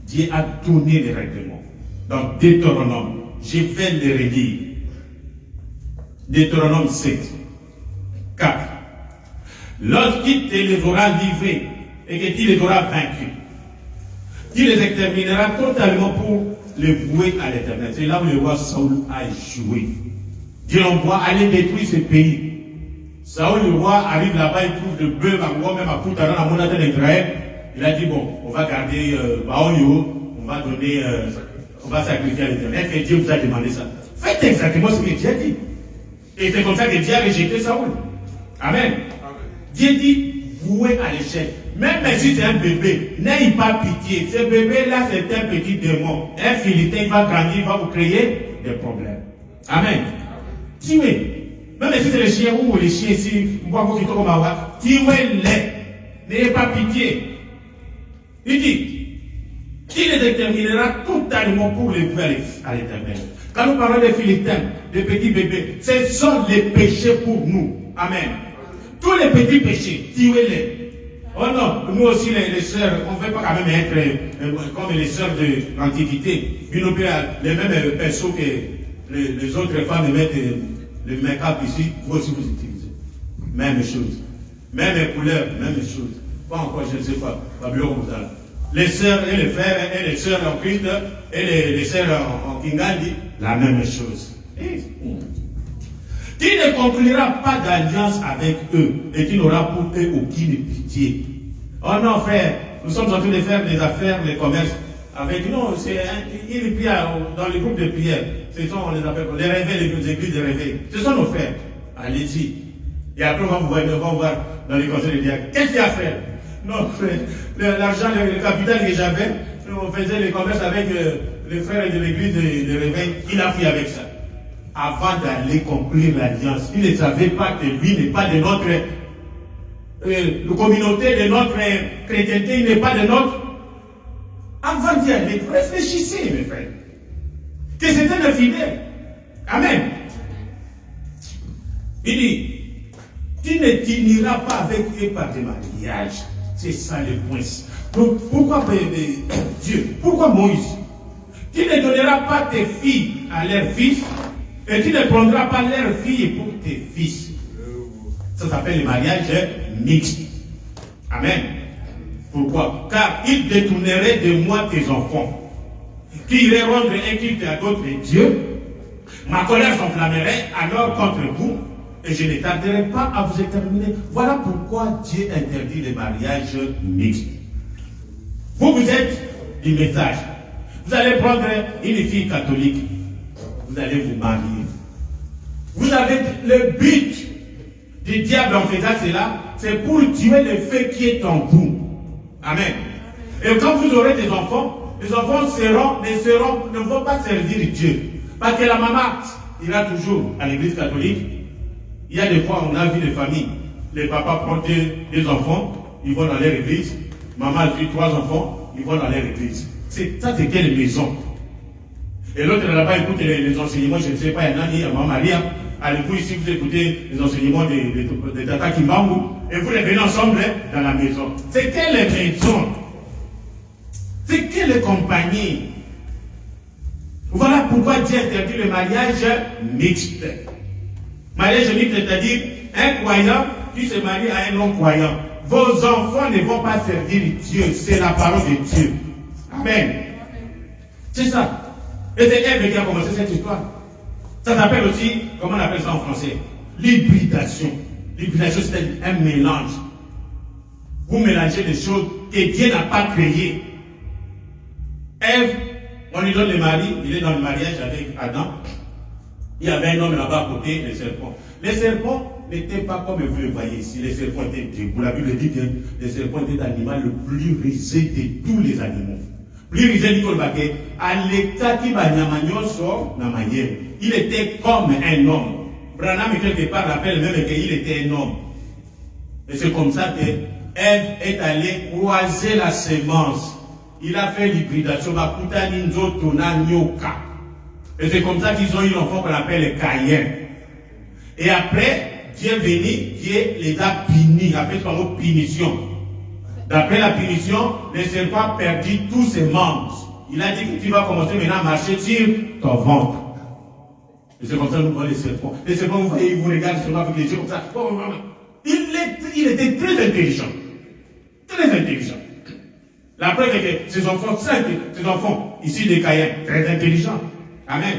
Dieu a donné les règlements. Dans Deutéronome, je vais les relire. Deutéronome 7, 4. Lorsqu'il te les aura livrés et que tu les auras vaincus, tu les extermineras totalement pour les vouer à l'éternel. C'est là où le roi Saoul a échoué. Dieu l'envoie aller détruire ce pays. Saoul, le roi, arrive là-bas, il trouve de bœufs, même à Poutana, à Monata d'Israël. Il a dit, bon, on va garder Baoyo, on va donner, on va sacrifier à l'éternel. Et Dieu vous a demandé ça. Faites exactement ce que Dieu a dit. Et c'est comme ça que Dieu a rejeté Saoul. Amen. Dieu dit, voué à l'échec. Même si c'est un bébé, n'ayez pas pitié. Ce bébé-là, c'est un petit démon. Un Philistin, il va grandir, il va vous créer des problèmes. Amen. Tuez. Même si c'est les chiens ou les chiens ici, tuez-les. N'ayez pas pitié. Il dit, il les exterminera totalement pour les vouer à l'éternel. Quand nous parlons des Philistins, des petits bébés, ce sont les péchés pour nous. Amen. Tous les petits péchés, tuez-les. Oh non, nous aussi les sœurs, on ne veut pas quand même être comme les sœurs de l'Antiquité. Ils n'ont pas les mêmes pinceaux que les autres femmes mettent le make-up ici, vous aussi vous utilisez. Même chose. Même couleur, même chose. Pas encore, je ne sais pas. Les sœurs et les frères et les sœurs en Christ et les sœurs en Kingandi, la même chose. Tu ne concluras pas d'alliance avec eux et tu n'auras pour eux aucune pitié. Oh non, frère, nous sommes en train de faire des affaires, les commerces avec. Non, ils prient dans les groupes de prière. Ce sont, on les appelle les réveils, les églises de réveil. Ce sont nos frères. Allez-y. Et après, on va voir dans les conseils de diacres. Qu'est-ce qu'il y a à faire? Non, frère, l'argent, le capital que j'avais, on faisait les commerces avec les frères de l'église de réveil. Il a pris avec ça. Avant d'aller conclure l'alliance, il ne savait pas que lui n'est pas de notre communauté, de notre chrétienté, il n'est pas de notre. Avant d'y aller, réfléchissez, mes frères. Que c'était un fidèle. Amen. Il dit, tu ne t'uniras pas avec eux par des mariages. C'est ça le point. Donc, pourquoi Dieu? Pourquoi Moïse? Tu ne donneras pas tes filles à leurs fils et tu ne prendras pas leurs filles pour tes fils. Ça s'appelle le mariage mixte. Amen. Pourquoi? Car ils détourneraient de moi tes enfants, qui iraient rendre un culte à d'autres dieux. Ma colère s'enflammerait alors contre vous, et je ne tarderai pas à vous exterminer. Voilà pourquoi Dieu interdit les mariages mixtes. Vous êtes du message. Vous allez prendre une fille catholique. Vous allez vous marier. Vous avez le but du diable en faisant cela, c'est pour tuer le feu qui est en vous. Amen. Et quand vous aurez des enfants, les enfants ne vont pas servir Dieu. Parce que la maman ira toujours à l'église catholique. Il y a des fois, on a vu des familles, les papas prennent des enfants, ils vont dans leur église. Maman a eu 3 enfants, ils vont dans leur église. Ça, c'est quelle maison? Et l'autre là-bas écoute les enseignements, je ne sais pas, il y en a ni à Maman Maria. Allez, vous ici, vous écoutez les enseignements de Tata Kimbangu, et vous les venez ensemble dans la maison. C'est quelle maison? C'est quelle compagnie? Voilà pourquoi Dieu interdit le mariage mixte. Mariage mixte, c'est-à-dire un croyant qui se marie à un non-croyant. Vos enfants ne vont pas servir Dieu, c'est la parole de Dieu. Amen. C'est ça. Et c'est Ève qui a commencé cette histoire. Ça s'appelle aussi, comment on appelle ça en français? L'hybridation. L'hybridation, c'est un mélange. Vous mélangez des choses que Dieu n'a pas créées. Ève, on lui donne le mari, il est dans le mariage avec Adam. Il y avait un homme là-bas à côté, les serpents. Les serpents n'étaient pas comme vous le voyez ici. Les serpents étaient debout. La Bible dit que les serpents étaient l'animal le plus risé de tous les animaux. Plus risé du colbaquet. À l'état qui va sort dans ma gueule. Il était comme un homme. Branham, quelque part, rappelle même qu'il était un homme. Et c'est comme ça que Ève est allée croiser la sémence. Il a fait l'hybridation. Et c'est comme ça qu'ils ont eu l'enfant qu'on appelle Caïn. Et après, Dieu est venu, Dieu les a punis. Après, c'est par mot punition. D'après la punition, le serpent a perdu tous ses membres. Il a dit que tu vas commencer maintenant à marcher sur ton ventre. Et c'est comme ça que nous voyons les serpents. Les serpents, vous voyez, ils vous regardent seulement avec les yeux comme ça. Il était très intelligent. Très intelligent. La preuve est que ces enfants, ces enfants ici de Caïn, très intelligents. Amen.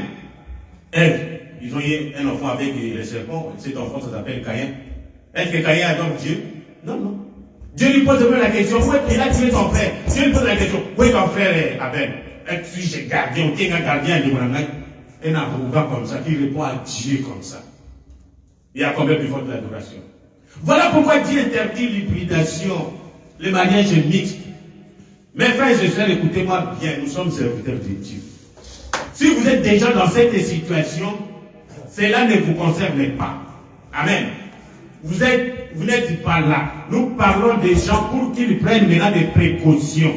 Ève, ils ont eu un enfant avec les serpents. Cet enfant, ça s'appelle Caïn. Est-ce que Caïn adore Dieu? Non, non. Dieu lui pose même la question, où est-ce qu'il a tué ton frère? Dieu lui pose la question, où est ton frère Abel? Suis-je gardien? Qui est un gardien de mon ami? Un arrogant comme ça, qui répond à Dieu comme ça. Il y a combien plus fort de l'adoration? Voilà pourquoi Dieu interdit l'hybridation, le mariage mixte. Mes frères et sœurs, écoutez-moi bien, nous sommes serviteurs de Dieu. Si vous êtes déjà dans cette situation, cela ne vous concerne pas. Amen. Vous n'êtes pas là. Nous parlons des gens pour qu'ils prennent maintenant des précautions.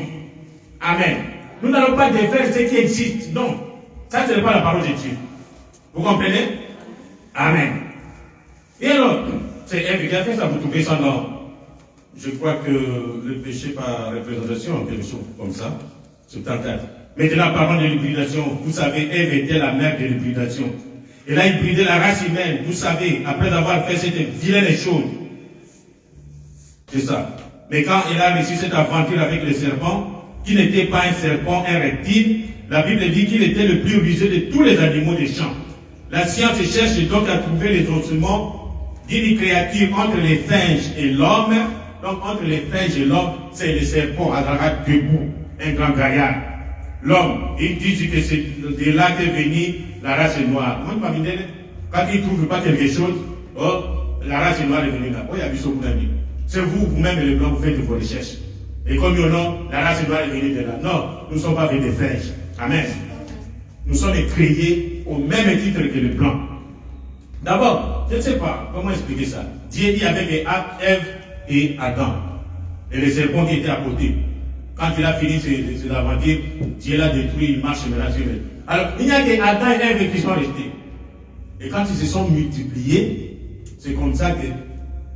Amen. Nous n'allons pas défaire ce qui existe. Non. Ça, ce n'est pas la parole de Dieu. Vous comprenez? Amen. Et alors, c'est Ève qui a fait ça, vous trouvez ça dans, je crois que le péché par représentation, quelque chose comme ça, c'est 34. Maintenant, parlant de l'hybridation, vous savez, Ève était la mère de l'hybridation. Elle a hybridé la race humaine, vous savez, après avoir fait cette vilaine chose. C'est ça. Mais quand elle a réussi cette aventure avec le serpent, qui n'était pas un serpent, un reptile, la Bible dit qu'il était le plus rusé de tous les animaux des champs. La science cherche donc à trouver les ossements d'une créature entre les singes et l'homme. Donc entre les singes et l'homme, c'est le serpent à la debout, un grand gaillard. L'homme, il dit que c'est de là qu'est venue la race noire. Quand il ne trouve pas quelque chose, oh, la race noire est venue là. Oh, il y a vu ça, c'est vous-même les blancs, vous faites vos recherches. Et comme il y en a, la race noire est venue de là. Non, nous ne sommes pas des singes. Amen. Nous sommes créés au même titre que les blancs. D'abord, je ne sais pas comment expliquer ça. Dieu dit avec Ève et Adam. Et les serpents qui étaient à côté. Quand il a fini ses aventures, Dieu l'a détruit, il marche maintenant sur eux. Alors, il n'y a que Adam et Ève qui sont restés. Et quand ils se sont multipliés, c'est comme ça que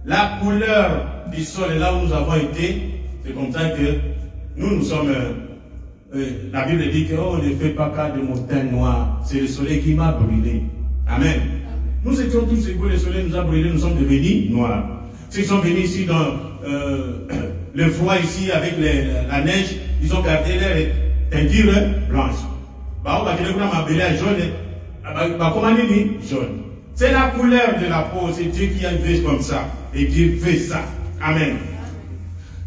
la couleur du sol est là où nous avons été. C'est comme ça que nous sommes. La Bible dit que oh, ne fais pas cas de mon teint noir. C'est le soleil qui m'a brûlé. Amen. Nous étions tous égaux, le soleil nous a brûlé, nous sommes devenus noirs. Ceux qui sont venus ici dans le froid, ici avec la neige, ils ont gardé leur teinture blanche. Bah, on va dire que nous avons jaune. Bah, comment on dit jaune? C'est la couleur de la peau, c'est Dieu qui a fait comme ça. Et Dieu fait ça. Amen.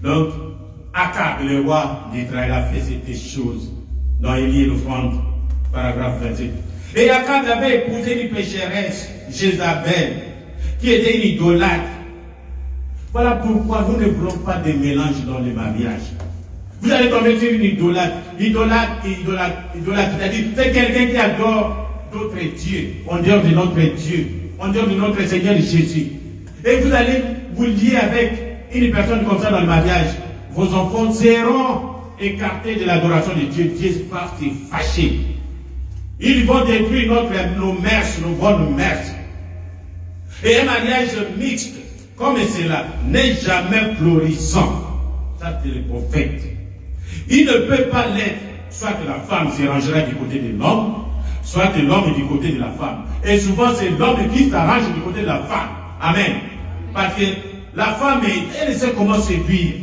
Donc, Akab, le roi d'Israël, a fait cette chose dans Élie et l'offrande, paragraphe 28. Et Akab avait épousé une pécheresse, Jézabel, qui était une idolâtre. Voilà pourquoi nous ne voulons pas de mélange dans les mariages. Vous allez tomber sur une idolâtre. Idolâtre, c'est-à-dire c'est quelqu'un qui adore d'autres dieux, en dehors de notre Dieu, en dehors de notre Seigneur Jésus. Et vous allez vous lier avec une personne comme ça dans le mariage. Vos enfants seront écartés de l'adoration de Dieu. Dieu va se fâcher. Ils vont détruire nos mœurs, nos bonnes mœurs. Et un mariage mixte, comme cela, n'est jamais florissant. Ça, c'est le prophète. Il ne peut pas l'être. Soit que la femme se rangera du côté de l'homme, soit que l'homme est du côté de la femme. Et souvent, c'est l'homme qui s'arrange du côté de la femme. Amen. Parce que la femme, elle sait comment séduire.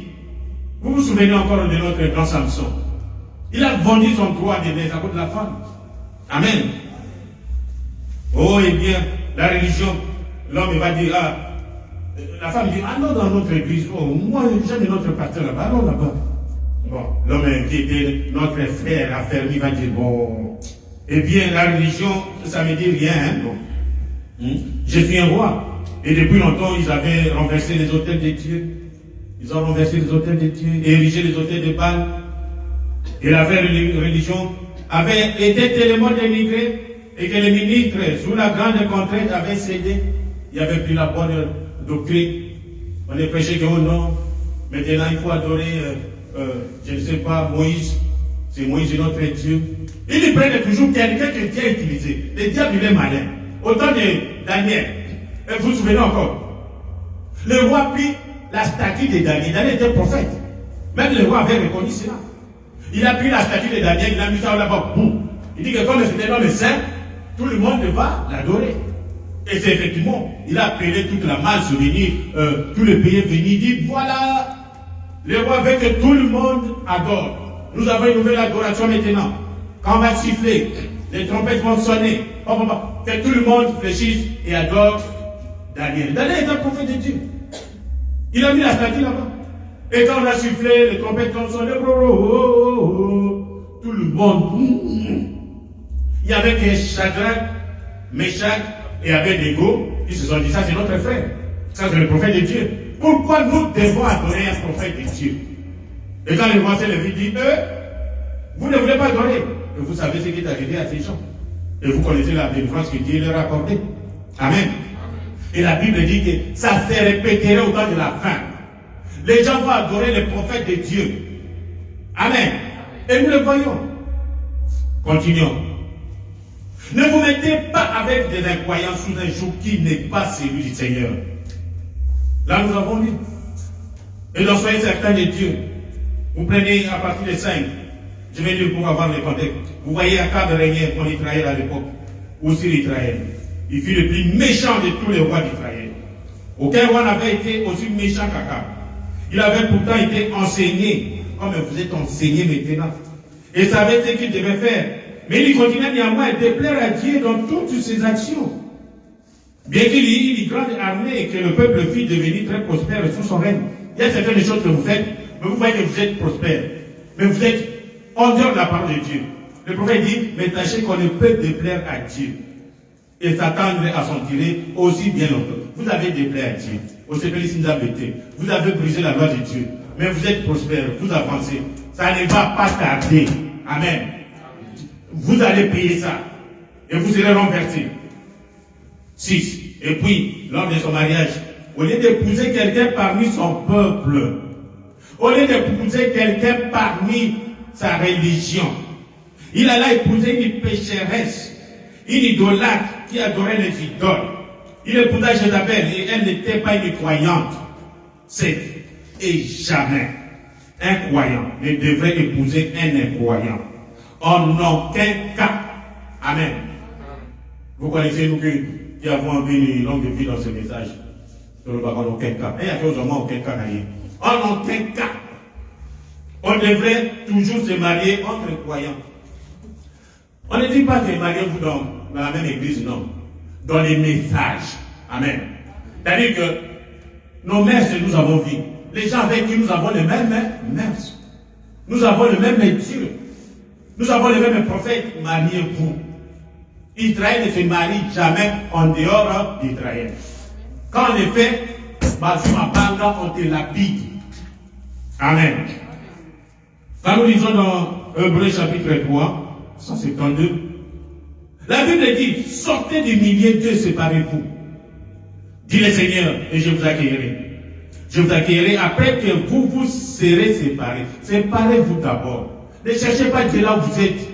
Vous vous souvenez encore de notre grand Samson. Il a vendu son droit d'aînesse à cause de la femme. Amen. Oh, eh bien, la religion, l'homme va dire, la femme dit, allons dans notre église. Oh, moi, j'aime notre pasteur là-bas, allons là-bas. Bon, l'homme qui était notre frère affermi va dire, bon, eh bien, la religion, ça ne me dit rien, hein, bon. Je suis un roi. Et depuis longtemps, ils avaient renversé les autels de Dieu. Ils ont renversé les autels de Dieu, érigé les autels de Baal. Et la vraie religion avait été tellement dénigrée et que les ministres, sous la grande contrainte, avaient cédé. Il n'y avait plus la bonne doctrine. On est prêché que, oh non, maintenant il faut adorer, je ne sais pas, Moïse. C'est Moïse notre Dieu. Ils prennent toujours quelqu'un que Dieu a utilisé. Le diable, il est malin. Au temps de Daniel, vous vous souvenez encore, le roi prit la statue de Daniel. Daniel était prophète. Même le roi avait reconnu cela. Il a pris la statue de Daniel, il a mis ça là-bas, boum. Il dit que comme c'était un homme saint, tout le monde va l'adorer. Et c'est effectivement, il a appelé toute la masse venir, tout le pays est venu, il dit, voilà, le roi veut que tout le monde adore. Nous avons une nouvelle adoration maintenant. Quand on va siffler, les trompettes vont sonner, que tout le monde fléchisse et adore Daniel. Daniel est un prophète de Dieu. Il a mis la statue là-bas. Et quand on a sifflé, les trompettes ont sonné, tout le monde. Il y avait que Shadrach, Meshach et Abednego qui se sont dit, ça c'est notre frère. Ça c'est le prophète de Dieu. Pourquoi nous devons adorer un prophète de Dieu? Et quand les rois s'est levé, dit, vous ne voulez pas adorer. Et vous savez ce qui est arrivé à ces gens. Et vous connaissez la délivrance que Dieu leur a accordée. Amen. Et la Bible dit que ça se répéterait au temps de la fin. Les gens vont adorer les prophètes de Dieu. Amen. Et nous le voyons. Continuons. Ne vous mettez pas avec des incroyants sous un joug qui n'est pas celui du Seigneur. Là, nous avons lu. Et donc, soyez certains de Dieu. Vous prenez à partir de 5. Je vais lire pour avoir le contexte. Vous voyez Akab régner pour Israël à l'époque. Ou sur Israël. Il fut le plus méchant de tous les rois d'Israël. Aucun roi n'avait été aussi méchant qu'Akab. Il avait pourtant été enseigné, comme vous êtes enseigné maintenant. Et savait ce qu'il devait faire. Mais il continuait néanmoins à déplaire à Dieu dans toutes ses actions. Bien qu'il y ait une grande armée et que le peuple fût devenu très prospère sous son règne. Il y a certaines choses que vous faites, mais vous voyez que vous êtes prospère. Mais vous êtes en dehors de la parole de Dieu. Le prophète dit, mais sachez qu'on ne peut déplaire à Dieu et s'attendre à s'en tirer aussi bien longtemps. Vous avez déplaire à Dieu. Vous avez brisé la loi de Dieu. Mais vous êtes prospère, vous avancez. Ça ne va pas tarder. Amen. Vous allez payer ça. Et vous serez renversé. 6. Et puis, lors de son mariage, au lieu d'épouser quelqu'un parmi son peuple, au lieu d'épouser quelqu'un parmi sa religion, il alla épouser une pécheresse, une idolâtre qui adorait les idoles. Il épousa Jézabel et elle n'était pas une croyante. C'est et jamais un croyant ne devrait épouser un incroyant. En aucun cas. Amen. Vous connaissez nous qui avons une longue vie dans ce message. En aucun cas. Et il y a chose en aucun cas. En aucun cas. On devrait toujours se marier entre croyants. On ne dit pas que mariez-vous dans la même église, non. Dans les messages. Amen. C'est-à-dire que nos mères, nous avons vu. Les gens avec qui nous avons les mêmes mères. Nous avons le même Dieu. Nous avons les mêmes prophètes. Mariez-vous. Israël ne se marie jamais en dehors d'Israël. Quand en effet, Bazuma Banga, on te lapide. Amen. Quand nous lisons dans Hébreux chapitre 3, 172, la Bible dit, sortez du milieu d'eux, séparez-vous. Dit le Seigneur, et je vous accueillerai. Je vous accueillerai après que vous vous serez séparés. Séparez-vous d'abord. Ne cherchez pas Dieu là où vous êtes.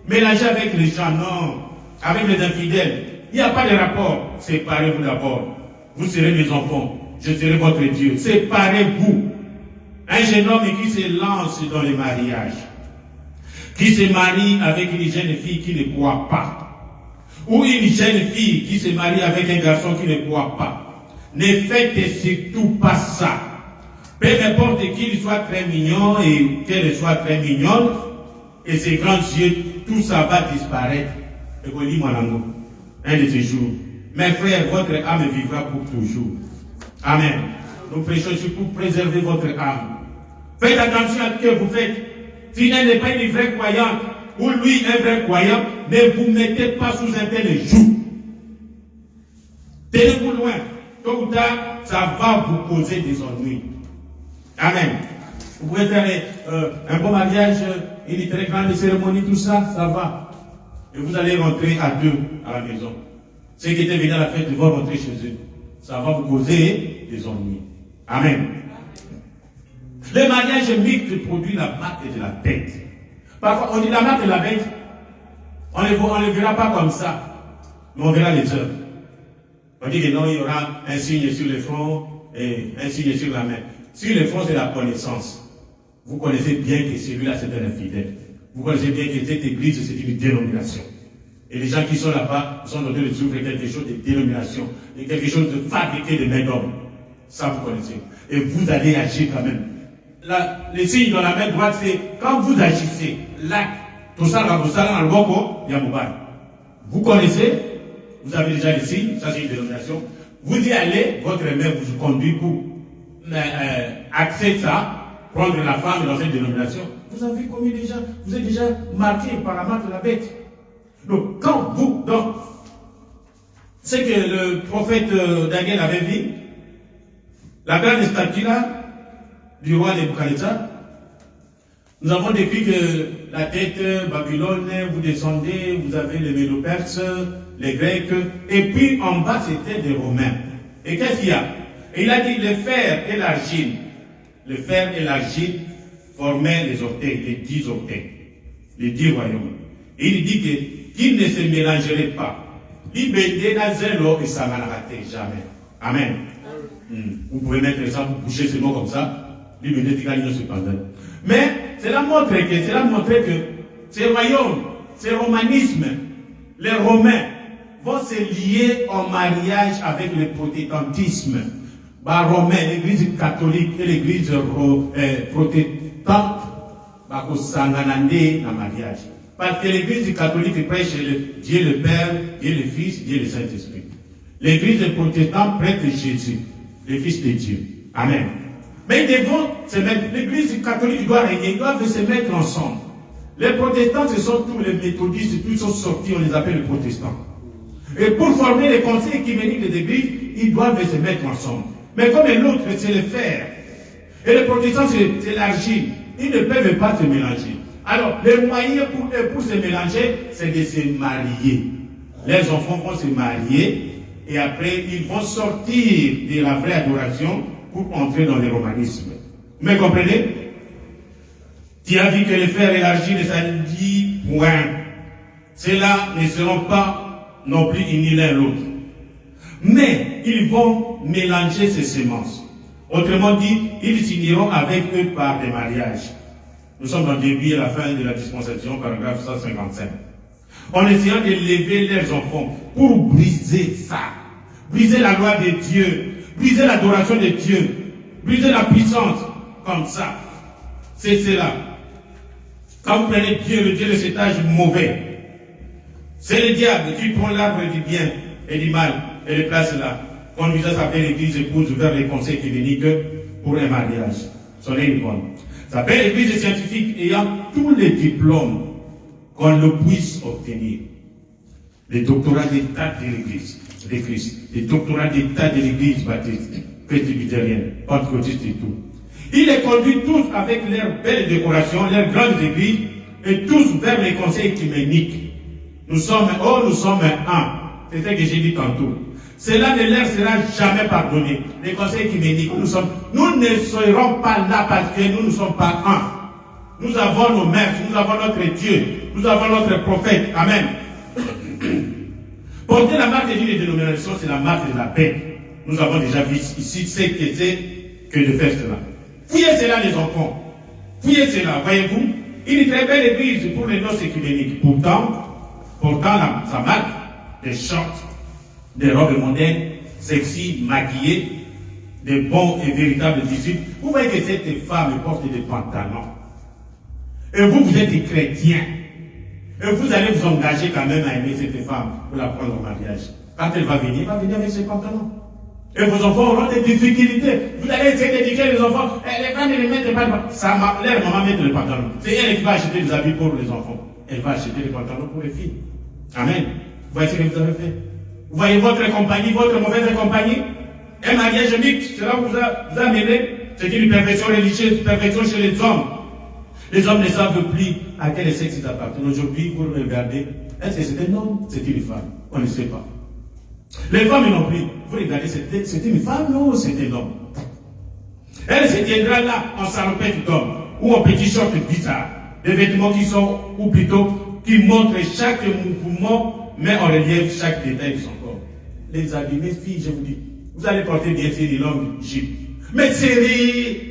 Mélangez avec les gens, non. Avec les infidèles. Il n'y a pas de rapport. Séparez-vous d'abord. Vous serez mes enfants. Je serai votre Dieu. Séparez-vous. Un jeune homme qui se lance dans le mariage, qui se marie avec une jeune fille qui ne croit pas, ou une jeune fille qui se marie avec un garçon qui ne croit pas, ne faites surtout pas ça. Peu importe qu'il soit très mignon et qu'elle soit très mignonne, et ses grands yeux, tout ça va disparaître. Et vous dites, mon amour, un de ces jours, mes frères, votre âme vivra pour toujours. Amen. Nous prêchons pour préserver votre âme. Faites attention à ce que vous faites. Si elle n'est pas une vraie croyante, ou lui un vrai croyant, ne vous mettez pas sous un tel joug. Tenez-vous loin. Tôt ou tard, ça va vous causer des ennuis. Amen. Vous pouvez faire un bon mariage, une très grande cérémonie, tout ça, ça va. Et vous allez rentrer à deux à la maison. Ceux qui étaient venus à la fête vont rentrer chez eux. Ça va vous causer des ennuis. Amen. Le mariage mixte produit la marque de la bête. Parfois, on dit la marque de la bête. On ne le verra pas comme ça. Mais on verra les œuvres. On dit que non, il y aura un signe sur le front et un signe sur la main. Sur le front, c'est la connaissance. Vous connaissez bien que celui-là, c'est un infidèle. Vous connaissez bien que cette église, c'est une dénomination. Et les gens qui sont là-bas sont en train de souffrir quelque chose de dénomination. Et quelque chose de fabriqué de main d'homme. Ça, vous connaissez. Et vous allez agir quand même. Les signes dans la main droite, c'est quand vous agissez, l'acte, tout ça, dans le boko, il y a Moubaï. Vous connaissez, vous avez déjà les signes, ça c'est une dénomination. Vous y allez, votre main vous conduit pour accepter ça, prendre la femme dans cette dénomination. Vous avez commis déjà, vous êtes déjà marqué par la marque de la bête. Donc, quand vous, c'est que le prophète Daniel avait vu, la grande statue là, du roi Nebuchadnezzar, nous avons décrit que la tête Babylone, vous descendez, vous avez les Médo-Perses, les Grecs, et puis en bas c'était des Romains. Et qu'est-ce qu'il y a? Et il a dit le fer et l'argile. Le fer et l'argile formaient les orteils, les 10 orteils, les 10 royaumes. Et il dit qu'ils ne se mélangeraient pas. Il bêtait dans zéro et ça ne raté jamais. Amen. Vous pouvez mettre ça, vous bouchez ce mot comme ça. Mais c'est la montrer que ces royaumes, ces romanismes, les Romains vont se lier en mariage avec le protestantisme. Romain, l'église catholique et l'église protestante vont s'engager dans le mariage. Parce que l'église catholique prêche Dieu le Père, Dieu le Fils, Dieu le Saint-Esprit. L'église protestante prête Jésus, le Fils de Dieu. Amen. Mais ils devront se mettre, l'église catholique doit régner, ils doivent se mettre ensemble. Les protestants, ce sont tous les méthodistes, tous sont sortis, on les appelle les protestants. Et pour former les conseils écuméniques des églises, ils doivent se mettre ensemble. Mais comme l'autre, c'est le fer. Et les protestants, c'est l'argile. Ils ne peuvent pas se mélanger. Alors, le moyen pour se mélanger, c'est de se marier. Les enfants vont se marier et après, ils vont sortir de la vraie adoration pour entrer dans le romanisme. Vous me comprenez? Tu as dit que le fer et l'argile, ça dit point. Ceux-là ne seront pas non plus unis l'un l'autre. Mais ils vont mélanger ces semences. Autrement dit, ils s'uniront avec eux par des mariages. Nous sommes dans le début et la fin de la dispensation, paragraphe 155. En essayant de lever leurs enfants pour briser ça. Briser la loi de Dieu. Briser l'adoration de Dieu. Briser la puissance. Comme ça. C'est cela. Quand vous prenez Dieu, le Dieu de cet âge mauvais, c'est le diable qui prend l'arbre du bien et du mal et le place là. Conduisant sa belle église épouse vers les conseils cliniques pour un mariage. Soyez une bonne. Sa belle église scientifique ayant tous les diplômes qu'on le puisse obtenir. Les doctorats d'état de l'église de Christ, les doctorats d'état de l'église baptiste, presbytérienne, pentecôtiste et tout. Il les conduit tous avec leurs belles décorations, leurs grandes églises, et tous vers les conseils écuméniques. Nous sommes un. C'est ce que j'ai dit tantôt. Cela ne leur sera jamais pardonné. Les conseils écuméniques, nous ne serons pas là parce que nous ne sommes pas un. Nous avons nos maîtres, nous avons notre Dieu, nous avons notre prophète. Amen. Porter la marque d'une dénomination, c'est la marque de la paix. Nous avons déjà vu ici ce que c'est que de faire cela. Fouillez cela, les enfants. Fouillez cela, voyez-vous. Une très belle église pour les noces écuméniques. Pourtant sa marque, des shorts, des robes mondaines, sexy, maquillées, des bons et véritables disciples. Vous voyez que cette femme porte des pantalons. Et vous êtes des chrétiens. Et vous allez vous engager quand même à aimer cette femme pour la prendre au mariage. Quand elle va venir avec ses pantalons. Et vos enfants auront des difficultés. Vous allez essayer d'éduquer les enfants. Les femmes ne les mettent pas. Leur maman met les pantalons. C'est elle qui va acheter des habits pour les enfants. Elle va acheter des pantalons pour les filles. Amen. Vous voyez ce que vous avez fait. Vous voyez votre compagnie, votre mauvaise compagnie. Un mariage mixte, cela vous a mené. C'est une perfection religieuse, une perfection chez les hommes. Les hommes ne savent plus à quel sexe ils appartiennent. Aujourd'hui, vous regardez, est-ce que c'est un homme, c'est une femme? On ne sait pas. Les femmes non plus. Vous regardez, c'est une femme, non, c'est un homme. Elle se tiendra là en salopette d'homme ou en petit short bizarre. Des vêtements qui sont, ou plutôt, qui montrent chaque mouvement, mais en relief chaque détail de son corps. Les habits, mes filles, je vous dis, vous allez porter bien sûr des longues jupes. Mais serrées.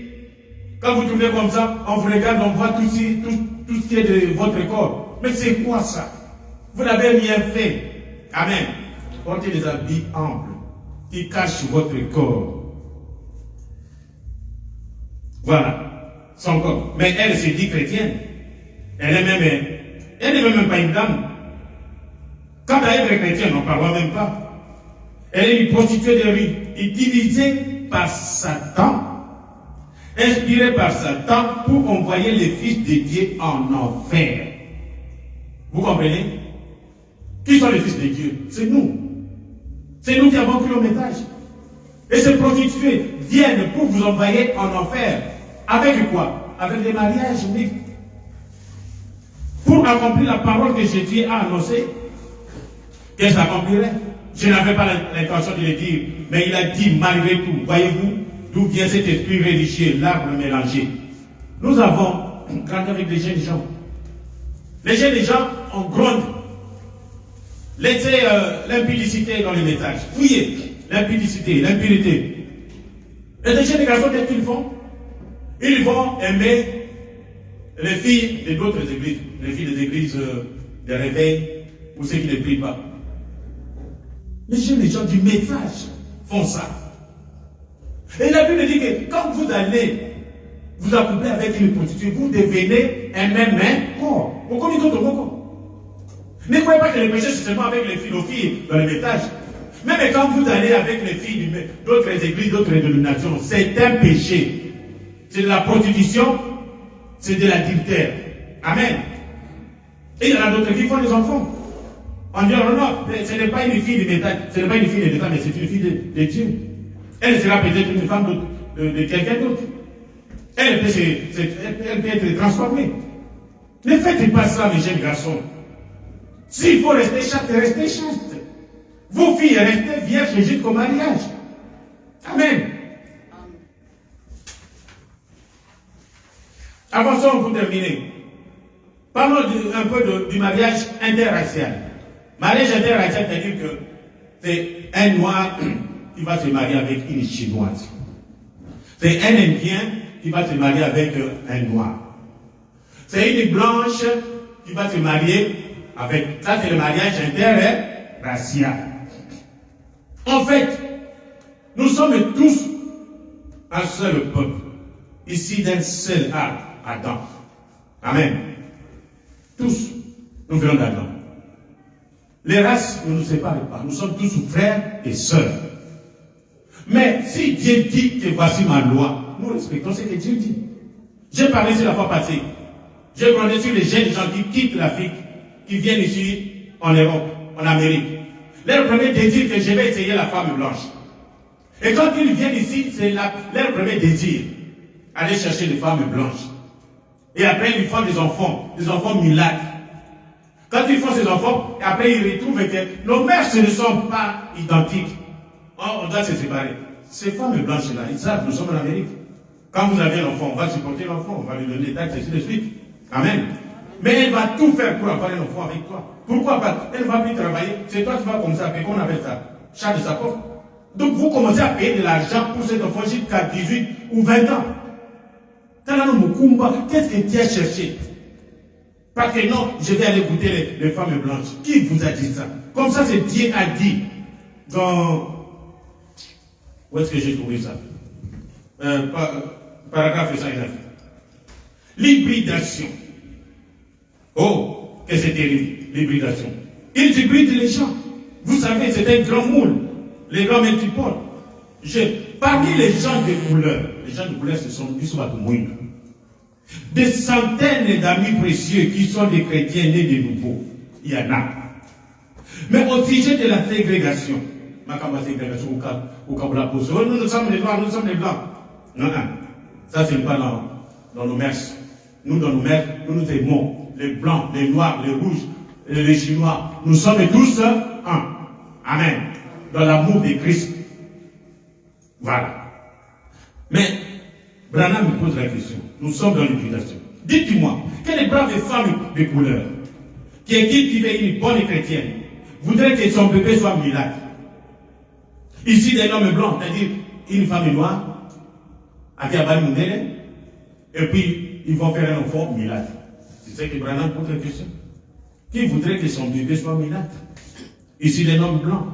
Quand vous tournez comme ça, on vous regarde, on voit tout ce qui est de votre corps. Mais c'est quoi ça? Vous n'avez rien fait. Amen. Portez des habits amples qui cachent votre corps. Voilà. Son corps. Mais elle se dit chrétienne. Elle n'est même pas une dame. Quant à être chrétienne, n'en parlons même pas. Elle est une prostituée de rue, utilisée par Satan, inspirée par Satan pour envoyer les fils de Dieu en enfer. Vous comprenez? Qui sont les fils de Dieu? C'est nous. C'est nous qui avons pris au message. Et ces prostituées viennent pour vous envoyer en enfer. Avec quoi? Avec des mariages mixtes. Pour accomplir la parole que Jésus a annoncée, qu'elle s'accomplirait. Je n'avais pas l'intention de le dire, mais il a dit malgré tout. Voyez-vous d'où vient cet esprit religieux, l'arbre mélangé. Nous avons grandi avec les jeunes gens. Les jeunes gens, on gronde. Laissez l'impudicité dans les messages. Fouillez l'impudicité, l'impunité. Et les jeunes garçons, qu'est-ce qu'ils font? Ils vont aimer les filles de d'autres églises, les filles des églises de réveil, ou ceux qui ne prient pas. Les jeunes gens du message font ça. Et la Bible dit que quand vous allez vous accoupler avec une prostituée, vous devenez un même corps. Pourquoi nous sommes corps? Ne croyez pas que le péché c'est seulement avec les filles dans le message. Même quand vous allez avec les filles d'autres églises, d'autres dénominations, c'est un péché. C'est de la prostitution, c'est de l'adultère. Amen. Et il y en a d'autres qui font des enfants. On dit, non, ce n'est pas une fille de métal, ce n'est pas une fille de l'État, mais c'est une fille de Dieu. Elle sera peut-être une femme de quelqu'un d'autre. Elle peut être transformée. Ne faites pas ça, mes jeunes garçons. S'il faut rester chaste, restez chaste. Vos filles, restez vierges jusqu'au mariage. Amen. Avançons pour terminer. Parlons un peu du mariage interracial. Mariage interracial, c'est-à-dire que c'est un noir qui va se marier avec une chinoise. C'est un indien qui va se marier avec un noir. C'est une blanche qui va se marier avec... Ça, c'est le mariage interracial. En fait, nous sommes tous un seul peuple, ici d'un seul arbre, Adam. Amen. Tous, nous venons d'Adam. Les races ne nous séparent pas. Nous sommes tous frères et sœurs. Mais si Dieu dit que voici ma loi, nous respectons ce que Dieu dit. J'ai parlé sur la fois passée. J'ai parlé sur les jeunes gens qui quittent l'Afrique, qui viennent ici en Europe, en Amérique. Leur premier désir, que je vais essayer la femme blanche. Et quand ils viennent ici, c'est leur premier désir. aller chercher des femmes blanches. Et après, ils font des enfants mulâtres. Quand ils font ces enfants, après ils retrouvent que nos mères ne sont pas identiques. On doit se séparer. Ces femmes blanches-là, ils savent, nous sommes en Amérique. Quand vous avez un enfant, on va supporter l'enfant, on va lui donner des taxes, et ainsi de suite. Amen. Mais elle va tout faire pour avoir un enfant avec toi. Pourquoi pas? Elle ne va plus travailler. C'est toi qui vas commencer à payer, qu'on appelle ça, chat de sa porte. Donc vous commencez à payer de l'argent pour cet enfant jusqu'à 18 ou 20 ans. Qu'est-ce que tu as cherché? Parce que non, je vais aller goûter les femmes blanches. Qui vous a dit ça? Comme ça, c'est Dieu a dit dans... Où est-ce que j'ai trouvé ça? Paragraphe 109. L'hybridation. Oh, que c'est terrible, l'hybridation. Ils hybrident les gens. Vous savez, c'est un grand moule. Les grands multipoles. Parmi les gens de couleur, ils sont à tout le monde. Des centaines d'amis précieux qui sont des chrétiens nés de nouveau. Il y en a. Mais au sujet de la ségrégation, nous sommes les blancs, nous sommes les blancs. Non, non. Ça, c'est pas dans nos mœurs. Nous, dans nos mœurs, nous aimons les blancs, les noirs, les rouges, les chinois. Nous sommes tous un. Amen. Dans l'amour de Christ. Voilà. Mais, Branham me pose la question. Nous sommes dans l'hybridation. Dites-moi, quelle brave femme de couleur qui est cultivée une bonne chrétienne voudrait que son bébé soit mulâtre? Ici, des hommes blancs, c'est-à-dire une femme noire, et puis ils vont faire un enfant mulâtre. C'est ce que Branham pose la question. Qui voudrait que son bébé soit mulâtre? Ici, des hommes blancs?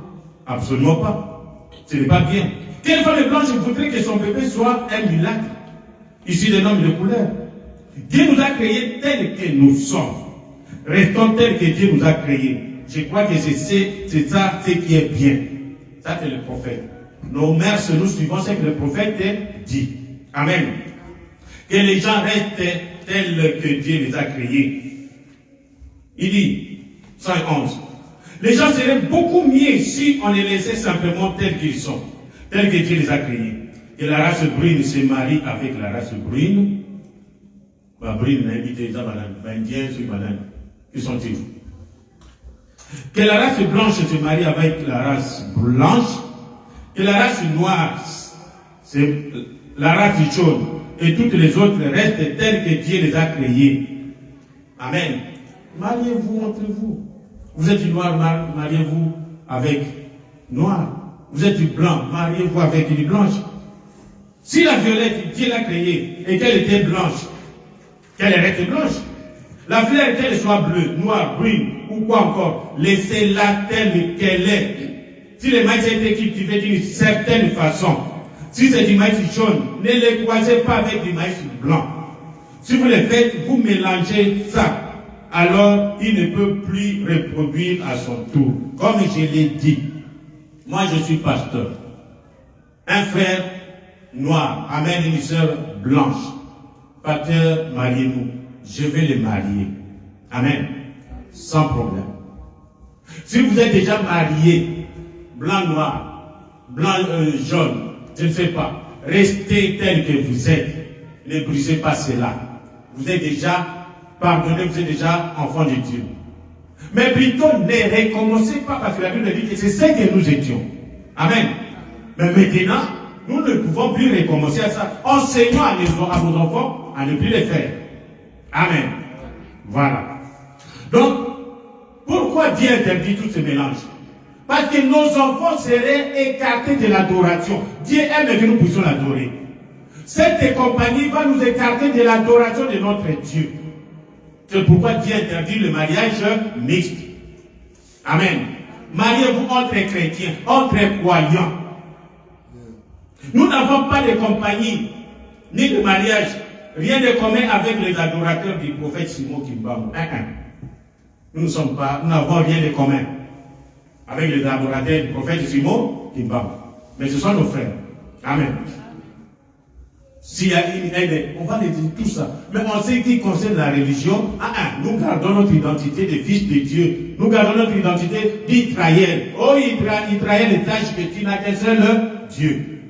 Absolument pas. Ce n'est pas bien. Quelle femme blanche voudrait que son bébé soit un mulâtre? Ici, des hommes de couleur. Dieu nous a créés tels que nous sommes. Restons tels que Dieu nous a créés. Je crois que c'est ça ce qui est bien. Ça, c'est le prophète. Nos mères, nous suivons ce que le prophète dit. Amen. Que les gens restent tels que Dieu les a créés. Il dit, 111. Les gens seraient beaucoup mieux si on les laissait simplement tels qu'ils sont, tels que Dieu les a créés. Que la race brune se marie avec la race brune. Brune, invité, indien, qui sont-ils? Que la race blanche se marie avec la race blanche. Que la race noire, c'est la race jaune. Et toutes les autres restent telles que Dieu les a créées. Amen. Mariez-vous entre vous. Vous êtes du noir, mariez-vous avec noir. Vous êtes du blanc, mariez-vous avec une blanche. Si la violette, Dieu l'a créée et qu'elle était blanche, qu'elle reste blanche, la fleur, qu'elle soit bleue, noire, brune, ou quoi encore, laissez-la telle qu'elle est. Si le maïs a été cultivé d'une certaine façon, si c'est du maïs jaune, ne les croisez pas avec du maïs blanc. Si vous le faites, vous mélangez ça. Alors, il ne peut plus reproduire à son tour. Comme je l'ai dit, moi je suis pasteur. Un frère noir amène une sœur blanche. Pasteur, mariez-nous. Je vais les marier. Amen. Sans problème. Si vous êtes déjà marié, blanc, noir, blanc, jaune, je ne sais pas, restez tel que vous êtes. Ne brisez pas cela. Vous êtes déjà pardonné, vous êtes déjà enfant de Dieu. Mais plutôt ne recommencez pas parce que la Bible dit que c'est ce que nous étions. Amen. Mais maintenant, nous ne pouvons plus recommencer à ça. Enseignons à nos enfants à ne plus les faire. Amen. Voilà. Donc, pourquoi Dieu interdit tous ces mélanges? Parce que nos enfants seraient écartés de l'adoration. Dieu aime que nous puissions l'adorer. Cette compagnie va nous écarter de l'adoration de notre Dieu. C'est pourquoi Dieu interdit le mariage mixte. Amen. Mariez-vous entre chrétiens, entre croyants. Nous n'avons pas de compagnie, ni de mariage, rien de commun avec les adorateurs du prophète Simon Kimbamou. Nous n'avons rien de commun avec les adorateurs du prophète Simon Kimbamou. Mais ce sont nos frères. Amen. S'il y a une aide, on va les dire tout ça. Mais en ce qui concerne la religion, nous gardons notre identité de fils de Dieu. Nous gardons notre identité d'Israël. Oh, Israël, sache que tu n'as qu'un seul Dieu.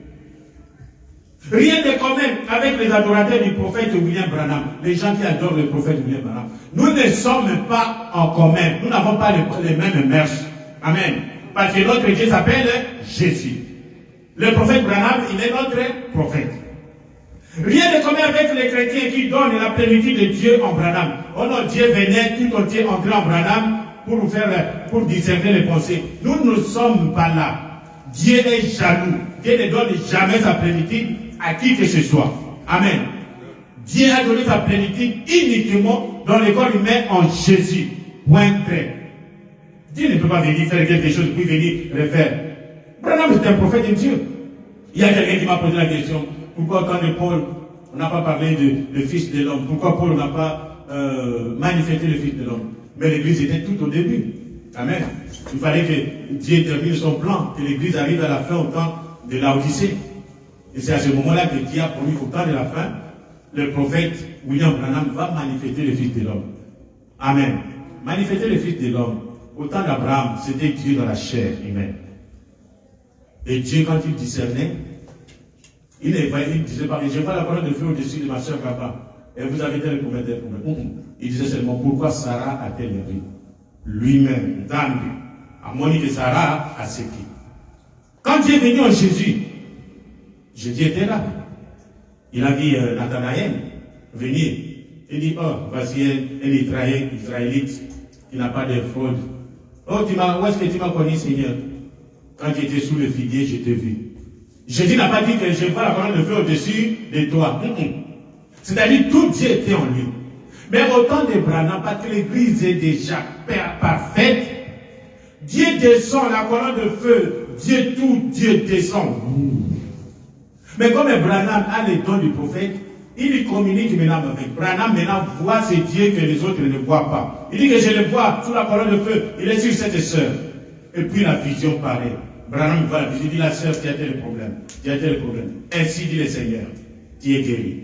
Rien de commun avec les adorateurs du prophète William Branham, les gens qui adorent le prophète William Branham. Nous ne sommes pas en commun. Nous n'avons pas les mêmes mœurs. Amen. Parce que notre Dieu s'appelle Jésus. Le prophète Branham, il est notre prophète. Rien de commun avec les chrétiens qui donnent la plénitude de Dieu en Branham. Oh non, Dieu venait tout entier entrer en Branham pour discerner les pensées. Nous ne sommes pas là. Dieu est jaloux. Dieu ne donne jamais sa plénitude à qui que ce soit. Amen. Dieu a donné sa plénitude uniquement dans le corps humain en Jésus. Point très. Dieu ne peut pas venir faire quelque chose puis venir le faire. Branham c'est un prophète de Dieu. Il y a quelqu'un qui m'a posé la question. Pourquoi quand de Paul, on n'a pas parlé de Fils de l'homme? Pourquoi Paul n'a pas manifesté le Fils de l'homme? Mais l'Église était tout au début. Amen. Il fallait que Dieu termine son plan, que l'Église arrive à la fin au temps de l'Odyssée. Et c'est à ce moment-là que Dieu a promis qu'au temps de la fin, le prophète William Branham va manifester le Fils de l'homme. Amen. Manifester le Fils de l'homme. Au temps d'Abraham, c'était Dieu dans la chair humaine. Et Dieu, quand il discernait, il ne disait pas, je n'ai pas la parole de feu au-dessus de ma soeur Papa. Et vous avez tel problème. Il disait seulement, pourquoi Sarah a-t-elle ri? Lui-même, dans lui, a moni que Sarah a séqué. Quand Dieu est venu en Jésus, Jésus était là. Il a dit Nathanaël, venez. Il dit, oh, voici un Israélite qui n'a pas de fraude. Oh, où est-ce que tu m'as connu, Seigneur? Quand tu étais sous le figuier, je t'ai vu. Jésus n'a pas dit que je vois la parole de feu au-dessus de toi. C'est-à-dire, tout Dieu était en lui. Mais au temps d'Abraham, parce que l'église est déjà parfaite, Dieu descend, la colonne de feu, Dieu descend. Mais comme Branham a les dons du prophète, il communique maintenant avec. Branham maintenant voit ces dieux que les autres ne voient pas. Il dit que je le vois sous la colonne de feu, il est sur cette sœur. Et puis la vision paraît. Branham voit la vision, il dit la sœur, tu as tel problème. Tu as tel problème. Ainsi dit le Seigneur, tu es guéri.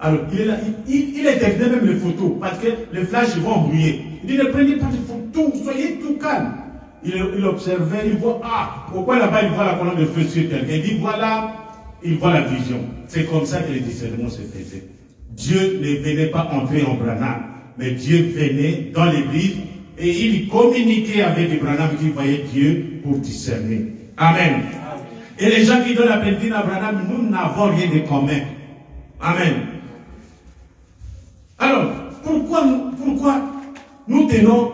Alors, il est là, il éteignait même les photos, parce que les flashs vont embrouiller. Il dit, ne prenez pas de photos, soyez tout calme. Il observait, il voit, pourquoi là-bas il voit la colonne de feu sur quelqu'un? Il dit, voilà, il voit la vision. C'est comme ça que le discernement se faisait. Dieu ne venait pas entrer en Branham, mais Dieu venait dans l'église et il communiquait avec les Branham qui voyaient Dieu pour discerner. Amen. Et les gens qui donnent la plénitude à Branham, nous n'avons rien de commun. Amen. Alors, pourquoi nous tenons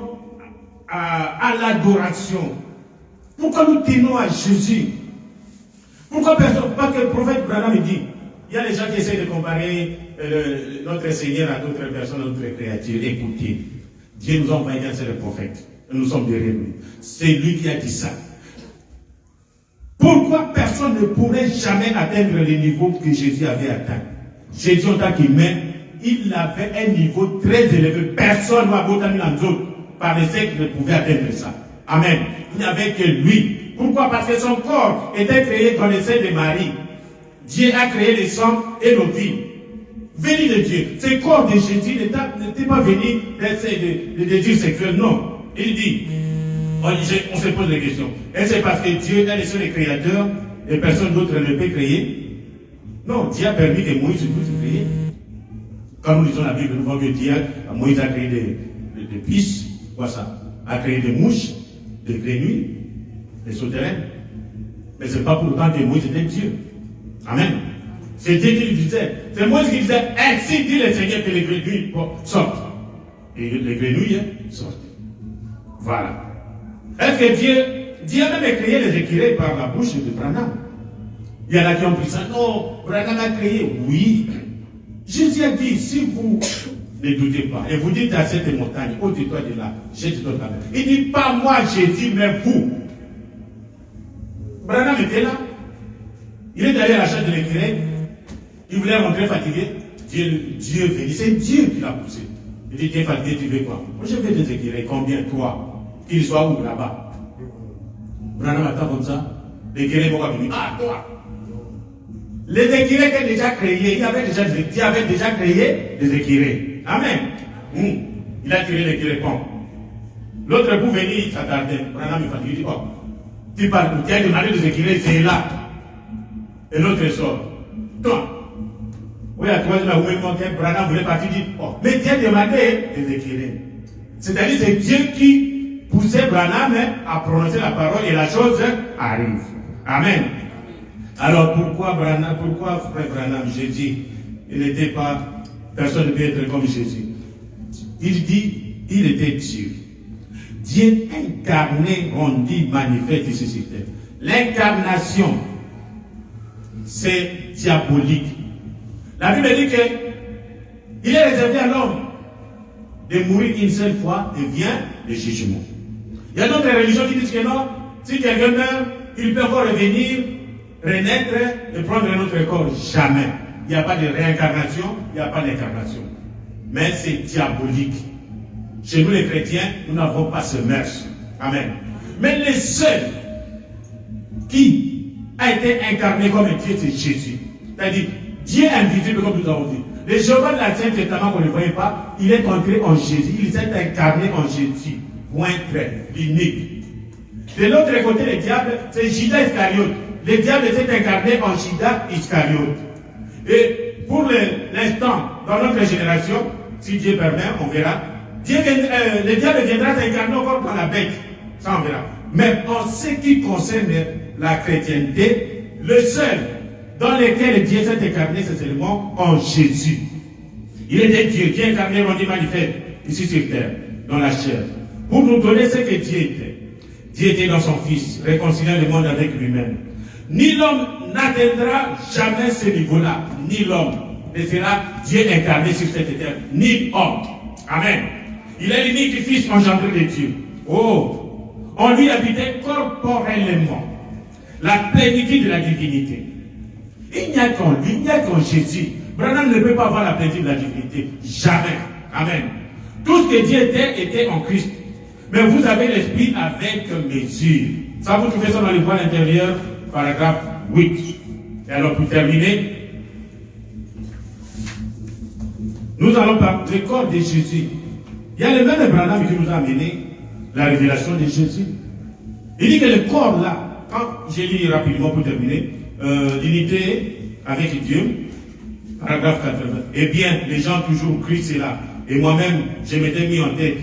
à l'adoration? Pourquoi nous tenons à Jésus? Pourquoi personne, pas que le prophète Branham dit, il y a des gens qui essaient de comparer notre Seigneur à d'autres personnes, à d'autres créatures. Écoutez, Dieu nous a envoyé un seul prophète. Nous sommes derrière lui. C'est lui qui a dit ça. Pourquoi personne ne pourrait jamais atteindre le niveau que Jésus avait atteint? Jésus, en tant qu'humain, il avait un niveau très élevé. Personne n'a beau dans d'autres par les siècles ne pouvait atteindre ça. Amen. Il n'y avait que lui. Pourquoi? Parce que son corps était créé dans le sein de Marie. Dieu a créé les sangs et nos vies. Venu de Dieu. Ce corps de Jésus n'était pas venu de désirs sexuels, non. Il dit, on se pose la question. Est-ce parce que Dieu est le seul créateur et personne d'autre ne peut créer? Non, Dieu a permis que Moïse puisse créer. Quand nous lisons la Bible, nous voyons que Dieu, Moïse a créé des pistes, quoi ça? A créé des mouches, des grenouilles, des sauterelles. Mais ce n'est pas pour autant que Moïse était Dieu. Amen. C'est Dieu qui lui disait. C'est Moïse qui disait, ainsi dit le Seigneur que les grenouilles sortent. Et les grenouilles sortent. Voilà. Est-ce que Dieu a même créé les écureuils par la bouche de Branham? Il y en a qui ont pris ça. Non, Branham a créé. Oui. Jésus a dit, si vous ne doutez pas, et vous dites à cette montagne, ôte-toi de là, jette-toi de là. Il dit, pas moi Jésus, mais vous. Branham était là. Il est allé à la chaîne de l'écureuil. Il voulait rentrer fatigué. Dieu venait. C'est Dieu qui l'a poussé. Il dit, tu es fatigué, tu veux quoi? Moi, je fais des écureuils. Combien? Toi? Qu'ils soient où là-bas? Branham attend comme ça. L'écureuil va venir. Toi! Les écureuils étaient déjà créés. Dieu avait déjà créé des écureuils. Amen. Il a tiré l'écureuil comme. L'autre bout venir, il s'attardait. Branham est fatigué. Il dit, tu parles, tu as demandé des écureuils, c'est là. Et l'autre sort. temps. Oui, à troisième, où même Branham voulait partir, dit, oh, mais Dieu demandait des éclairés. C'est-à-dire, c'est Dieu qui poussait Branham à prononcer la parole et la chose arrive. Amen. Alors, pourquoi frère Branham, Jésus, il n'était pas, personne ne peut être comme Jésus. Il dit, il était Dieu. Dieu incarné, rendu manifeste ici sur terre. L'incarnation, c'est diabolique. La Bible dit qu'il est réservé à l'homme de mourir une seule fois et vient le jugement. Il y a d'autres religions qui disent que non, si quelqu'un meurt, il peut encore revenir, renaître et prendre un autre corps. Jamais. Il n'y a pas de réincarnation, il n'y a pas d'incarnation. Mais c'est diabolique. Chez nous les chrétiens, nous n'avons pas ce mœurs. Amen. Mais le seul qui a été incarné comme Dieu, c'est Jésus. C'est-à-dire, Dieu invisible, comme nous avons dit. Le Jéhovah de l'Ancien Testament qu'on ne voyait pas, il est entré en Jésus. Il s'est incarné en Jésus. Point très unique. De l'autre côté, le diable, c'est Judas Iscariote. Le diable s'est incarné en Judas Iscariote. Et pour l'instant, dans notre génération, si Dieu permet, on verra. Le diable viendra s'incarner encore dans la bête. Ça, on verra. Mais en ce qui concerne la chrétienté, le seul dans lequel Dieu s'est incarné, c'est seulement en Jésus. Il était Dieu, Dieu incarné, rendu manifeste, ici sur terre, dans la chair, pour nous donner ce que Dieu était. Dieu était dans son Fils, réconciliant le monde avec lui-même. Ni l'homme n'atteindra jamais ce niveau-là, ni l'homme ne sera Dieu incarné sur cette terre, ni homme. Amen. Il est l'unique Fils engendré de Dieu. Oh, on lui habitait corporellement la plénitude de la divinité. Il n'y a qu'en lui, il n'y a qu'en Jésus. Branham ne peut pas avoir la plénitude de la divinité. Jamais. Amen. Tout ce que Dieu était en Christ. Mais vous avez l'esprit avec mesure. Ça, vous trouvez ça dans les voies intérieures, paragraphe 8. Et alors, pour terminer, nous allons parler du corps de Jésus. Il y a le même Branham qui nous a amené la révélation de Jésus. Il dit que le corps là, quand je lis rapidement pour terminer, l'unité avec Dieu, paragraphe 80. Eh bien, les gens toujours crient cela. Et moi-même, je m'étais mis en tête,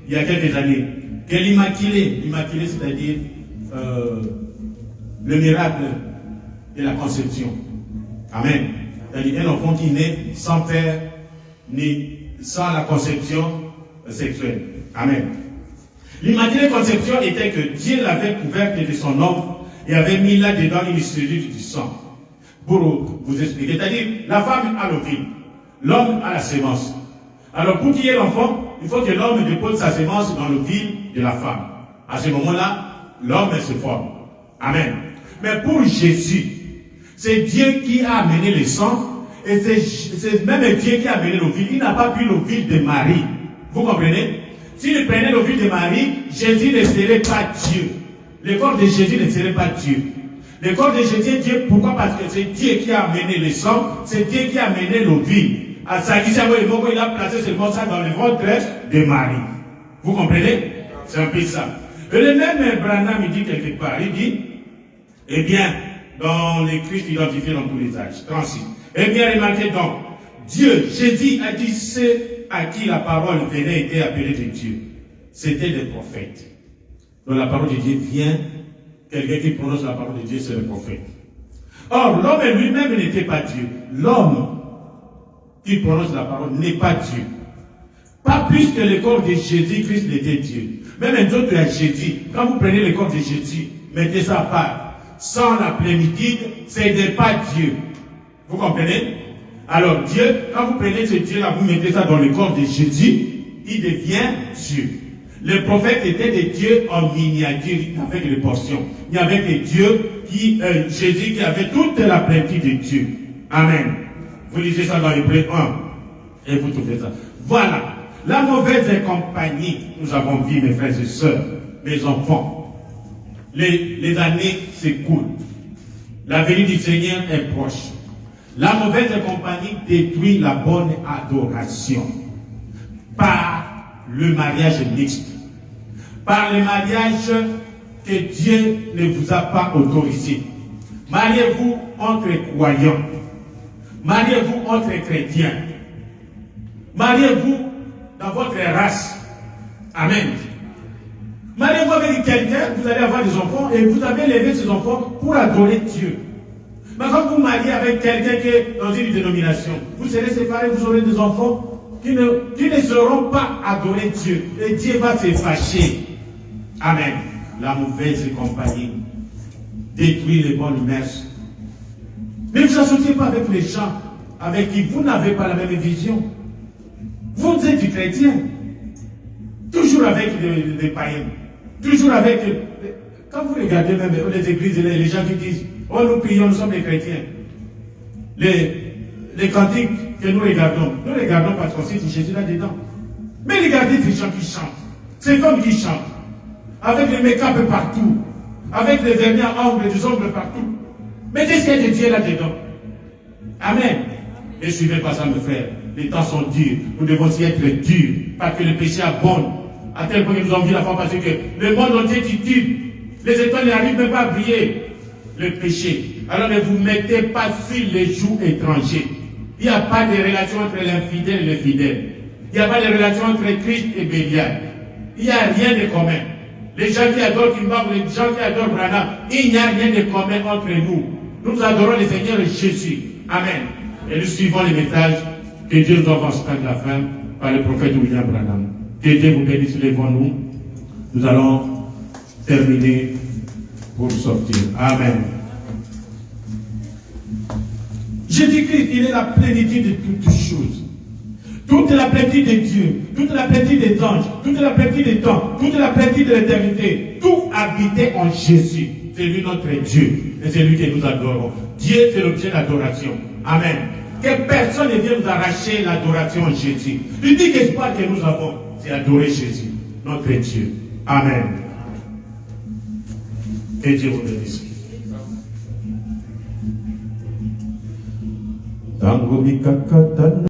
il y a quelques années, que l'immaculé, c'est-à-dire le miracle de la conception. Amen. C'est-à-dire un enfant qui naît sans père, ni sans la conception sexuelle. Amen. L'immaculée conception était que Dieu l'avait couverte de son ombre et avait mis là-dedans une cellule du sang. Pour vous expliquer. C'est-à-dire, la femme a l'ovule, l'homme a la sémence. Alors, pour qu'il y ait l'enfant, il faut que l'homme dépose sa sémence dans l'ovule de la femme. À ce moment-là, l'homme se forme. Amen. Mais pour Jésus, c'est Dieu qui a amené le sang, et c'est même Dieu qui a amené l'ovule. Il n'a pas pris l'ovule de Marie. Vous comprenez? S'il prenait l'ovule de Marie, Jésus ne serait pas Dieu. Le corps de Jésus ne serait pas Dieu. Le corps de Jésus est Dieu. Pourquoi? Parce que c'est Dieu qui a amené le sang, c'est Dieu qui a amené l'ovule. À Sakisabo et Moko, il a placé seulement ça dans le ventre de Marie. Vous comprenez? C'est un peu ça. Et le même Branham, il dit quelque part, il dit, eh bien, dans les Christ identifiés dans tous les âges, 36. Eh bien, remarquez donc, Dieu, Jésus a dit ceux à qui la parole venait était appelée de Dieu. C'était des prophètes. Donc la parole de Dieu vient, quelqu'un qui prononce la parole de Dieu, c'est le prophète. Or, l'homme lui-même n'était pas Dieu. L'homme qui prononce la parole n'est pas Dieu. Pas plus que le corps de Jésus-Christ n'était Dieu. Même un autre à Jésus, quand vous prenez le corps de Jésus, mettez ça à part. Sans la plénitude, ce n'est pas Dieu. Vous comprenez? Alors Dieu, quand vous prenez ce Dieu-là, vous mettez ça dans le corps de Jésus, il devient Dieu. Les prophètes étaient des dieux en miniature, avec les portions. Il y avait des dieux Jésus qui avait toute la plénitude de Dieu. Amen. Vous lisez ça dans Hébreux 1 et vous trouvez ça. Voilà. La mauvaise compagnie, nous avons vu, mes frères et sœurs, mes enfants. Les années s'écoulent. La venue du Seigneur est proche. La mauvaise compagnie détruit la bonne adoration par le mariage mixte, par le mariage que Dieu ne vous a pas autorisé. Mariez-vous entre croyants. Mariez-vous entre chrétiens. Mariez-vous dans votre race. Amen. Mariez-vous avec quelqu'un, vous allez avoir des enfants et vous avez élevé ces enfants pour adorer Dieu. Mais quand vous mariez avec quelqu'un qui est dans une dénomination, vous serez séparés, vous aurez des enfants qui ne sauront pas adorer Dieu. Et Dieu va se fâcher. Amen. La mauvaise compagnie détruit les bonnes mœurs. Ne vous associez pas avec les gens avec qui vous n'avez pas la même vision. Vous êtes des chrétiens. Toujours avec des païens. Toujours avec... Quand vous regardez même les églises, les gens qui disent « Oh, nous prions, nous sommes des chrétiens ». Les cantiques que nous regardons parce qu'on sait que Jésus là-dedans. Mais regardez ces gens qui chantent, ces femmes qui chantent, avec les make-up partout, avec les vernis à ongles, des ongles partout. Mais qu'est-ce qu'il y a de Dieu là-dedans? Amen. Ne suivez pas ça, mes frères. Les temps sont durs. Nous devons y être durs. Parce que le péché abonde. À tel point que nous avons vu la fois parce que le monde entier titube. Les étoiles n'arrivent même pas à briller. Le péché. Alors ne vous mettez pas sur les jougs étrangers. Il n'y a pas de relation entre l'infidèle et le fidèle. Il n'y a pas de relation entre Christ et Bélial. Il n'y a rien de commun. Les gens qui adorent Kimbab, les gens qui adorent Branham, il n'y a rien de commun entre nous. Nous adorons le Seigneur Jésus. Amen. Et nous suivons les messages que Dieu nous envoie jusqu'à la fin par le prophète William Branham. Que Dieu vous bénisse, levons-nous. Nous allons terminer pour sortir. Amen. Jésus-Christ, il est la plénitude de toutes choses. Toute la plénitude de Dieu, toute la plénitude des anges, toute la plénitude des temps, toute la plénitude de l'éternité, tout habitait en Jésus. C'est lui notre Dieu et c'est lui que nous adorons. Dieu, c'est l'objet d'adoration. Amen. Que personne ne vienne nous arracher l'adoration en Jésus. L'unique espoir que nous avons, c'est adorer Jésus, notre Dieu. Amen. Que Dieu vous bénisse.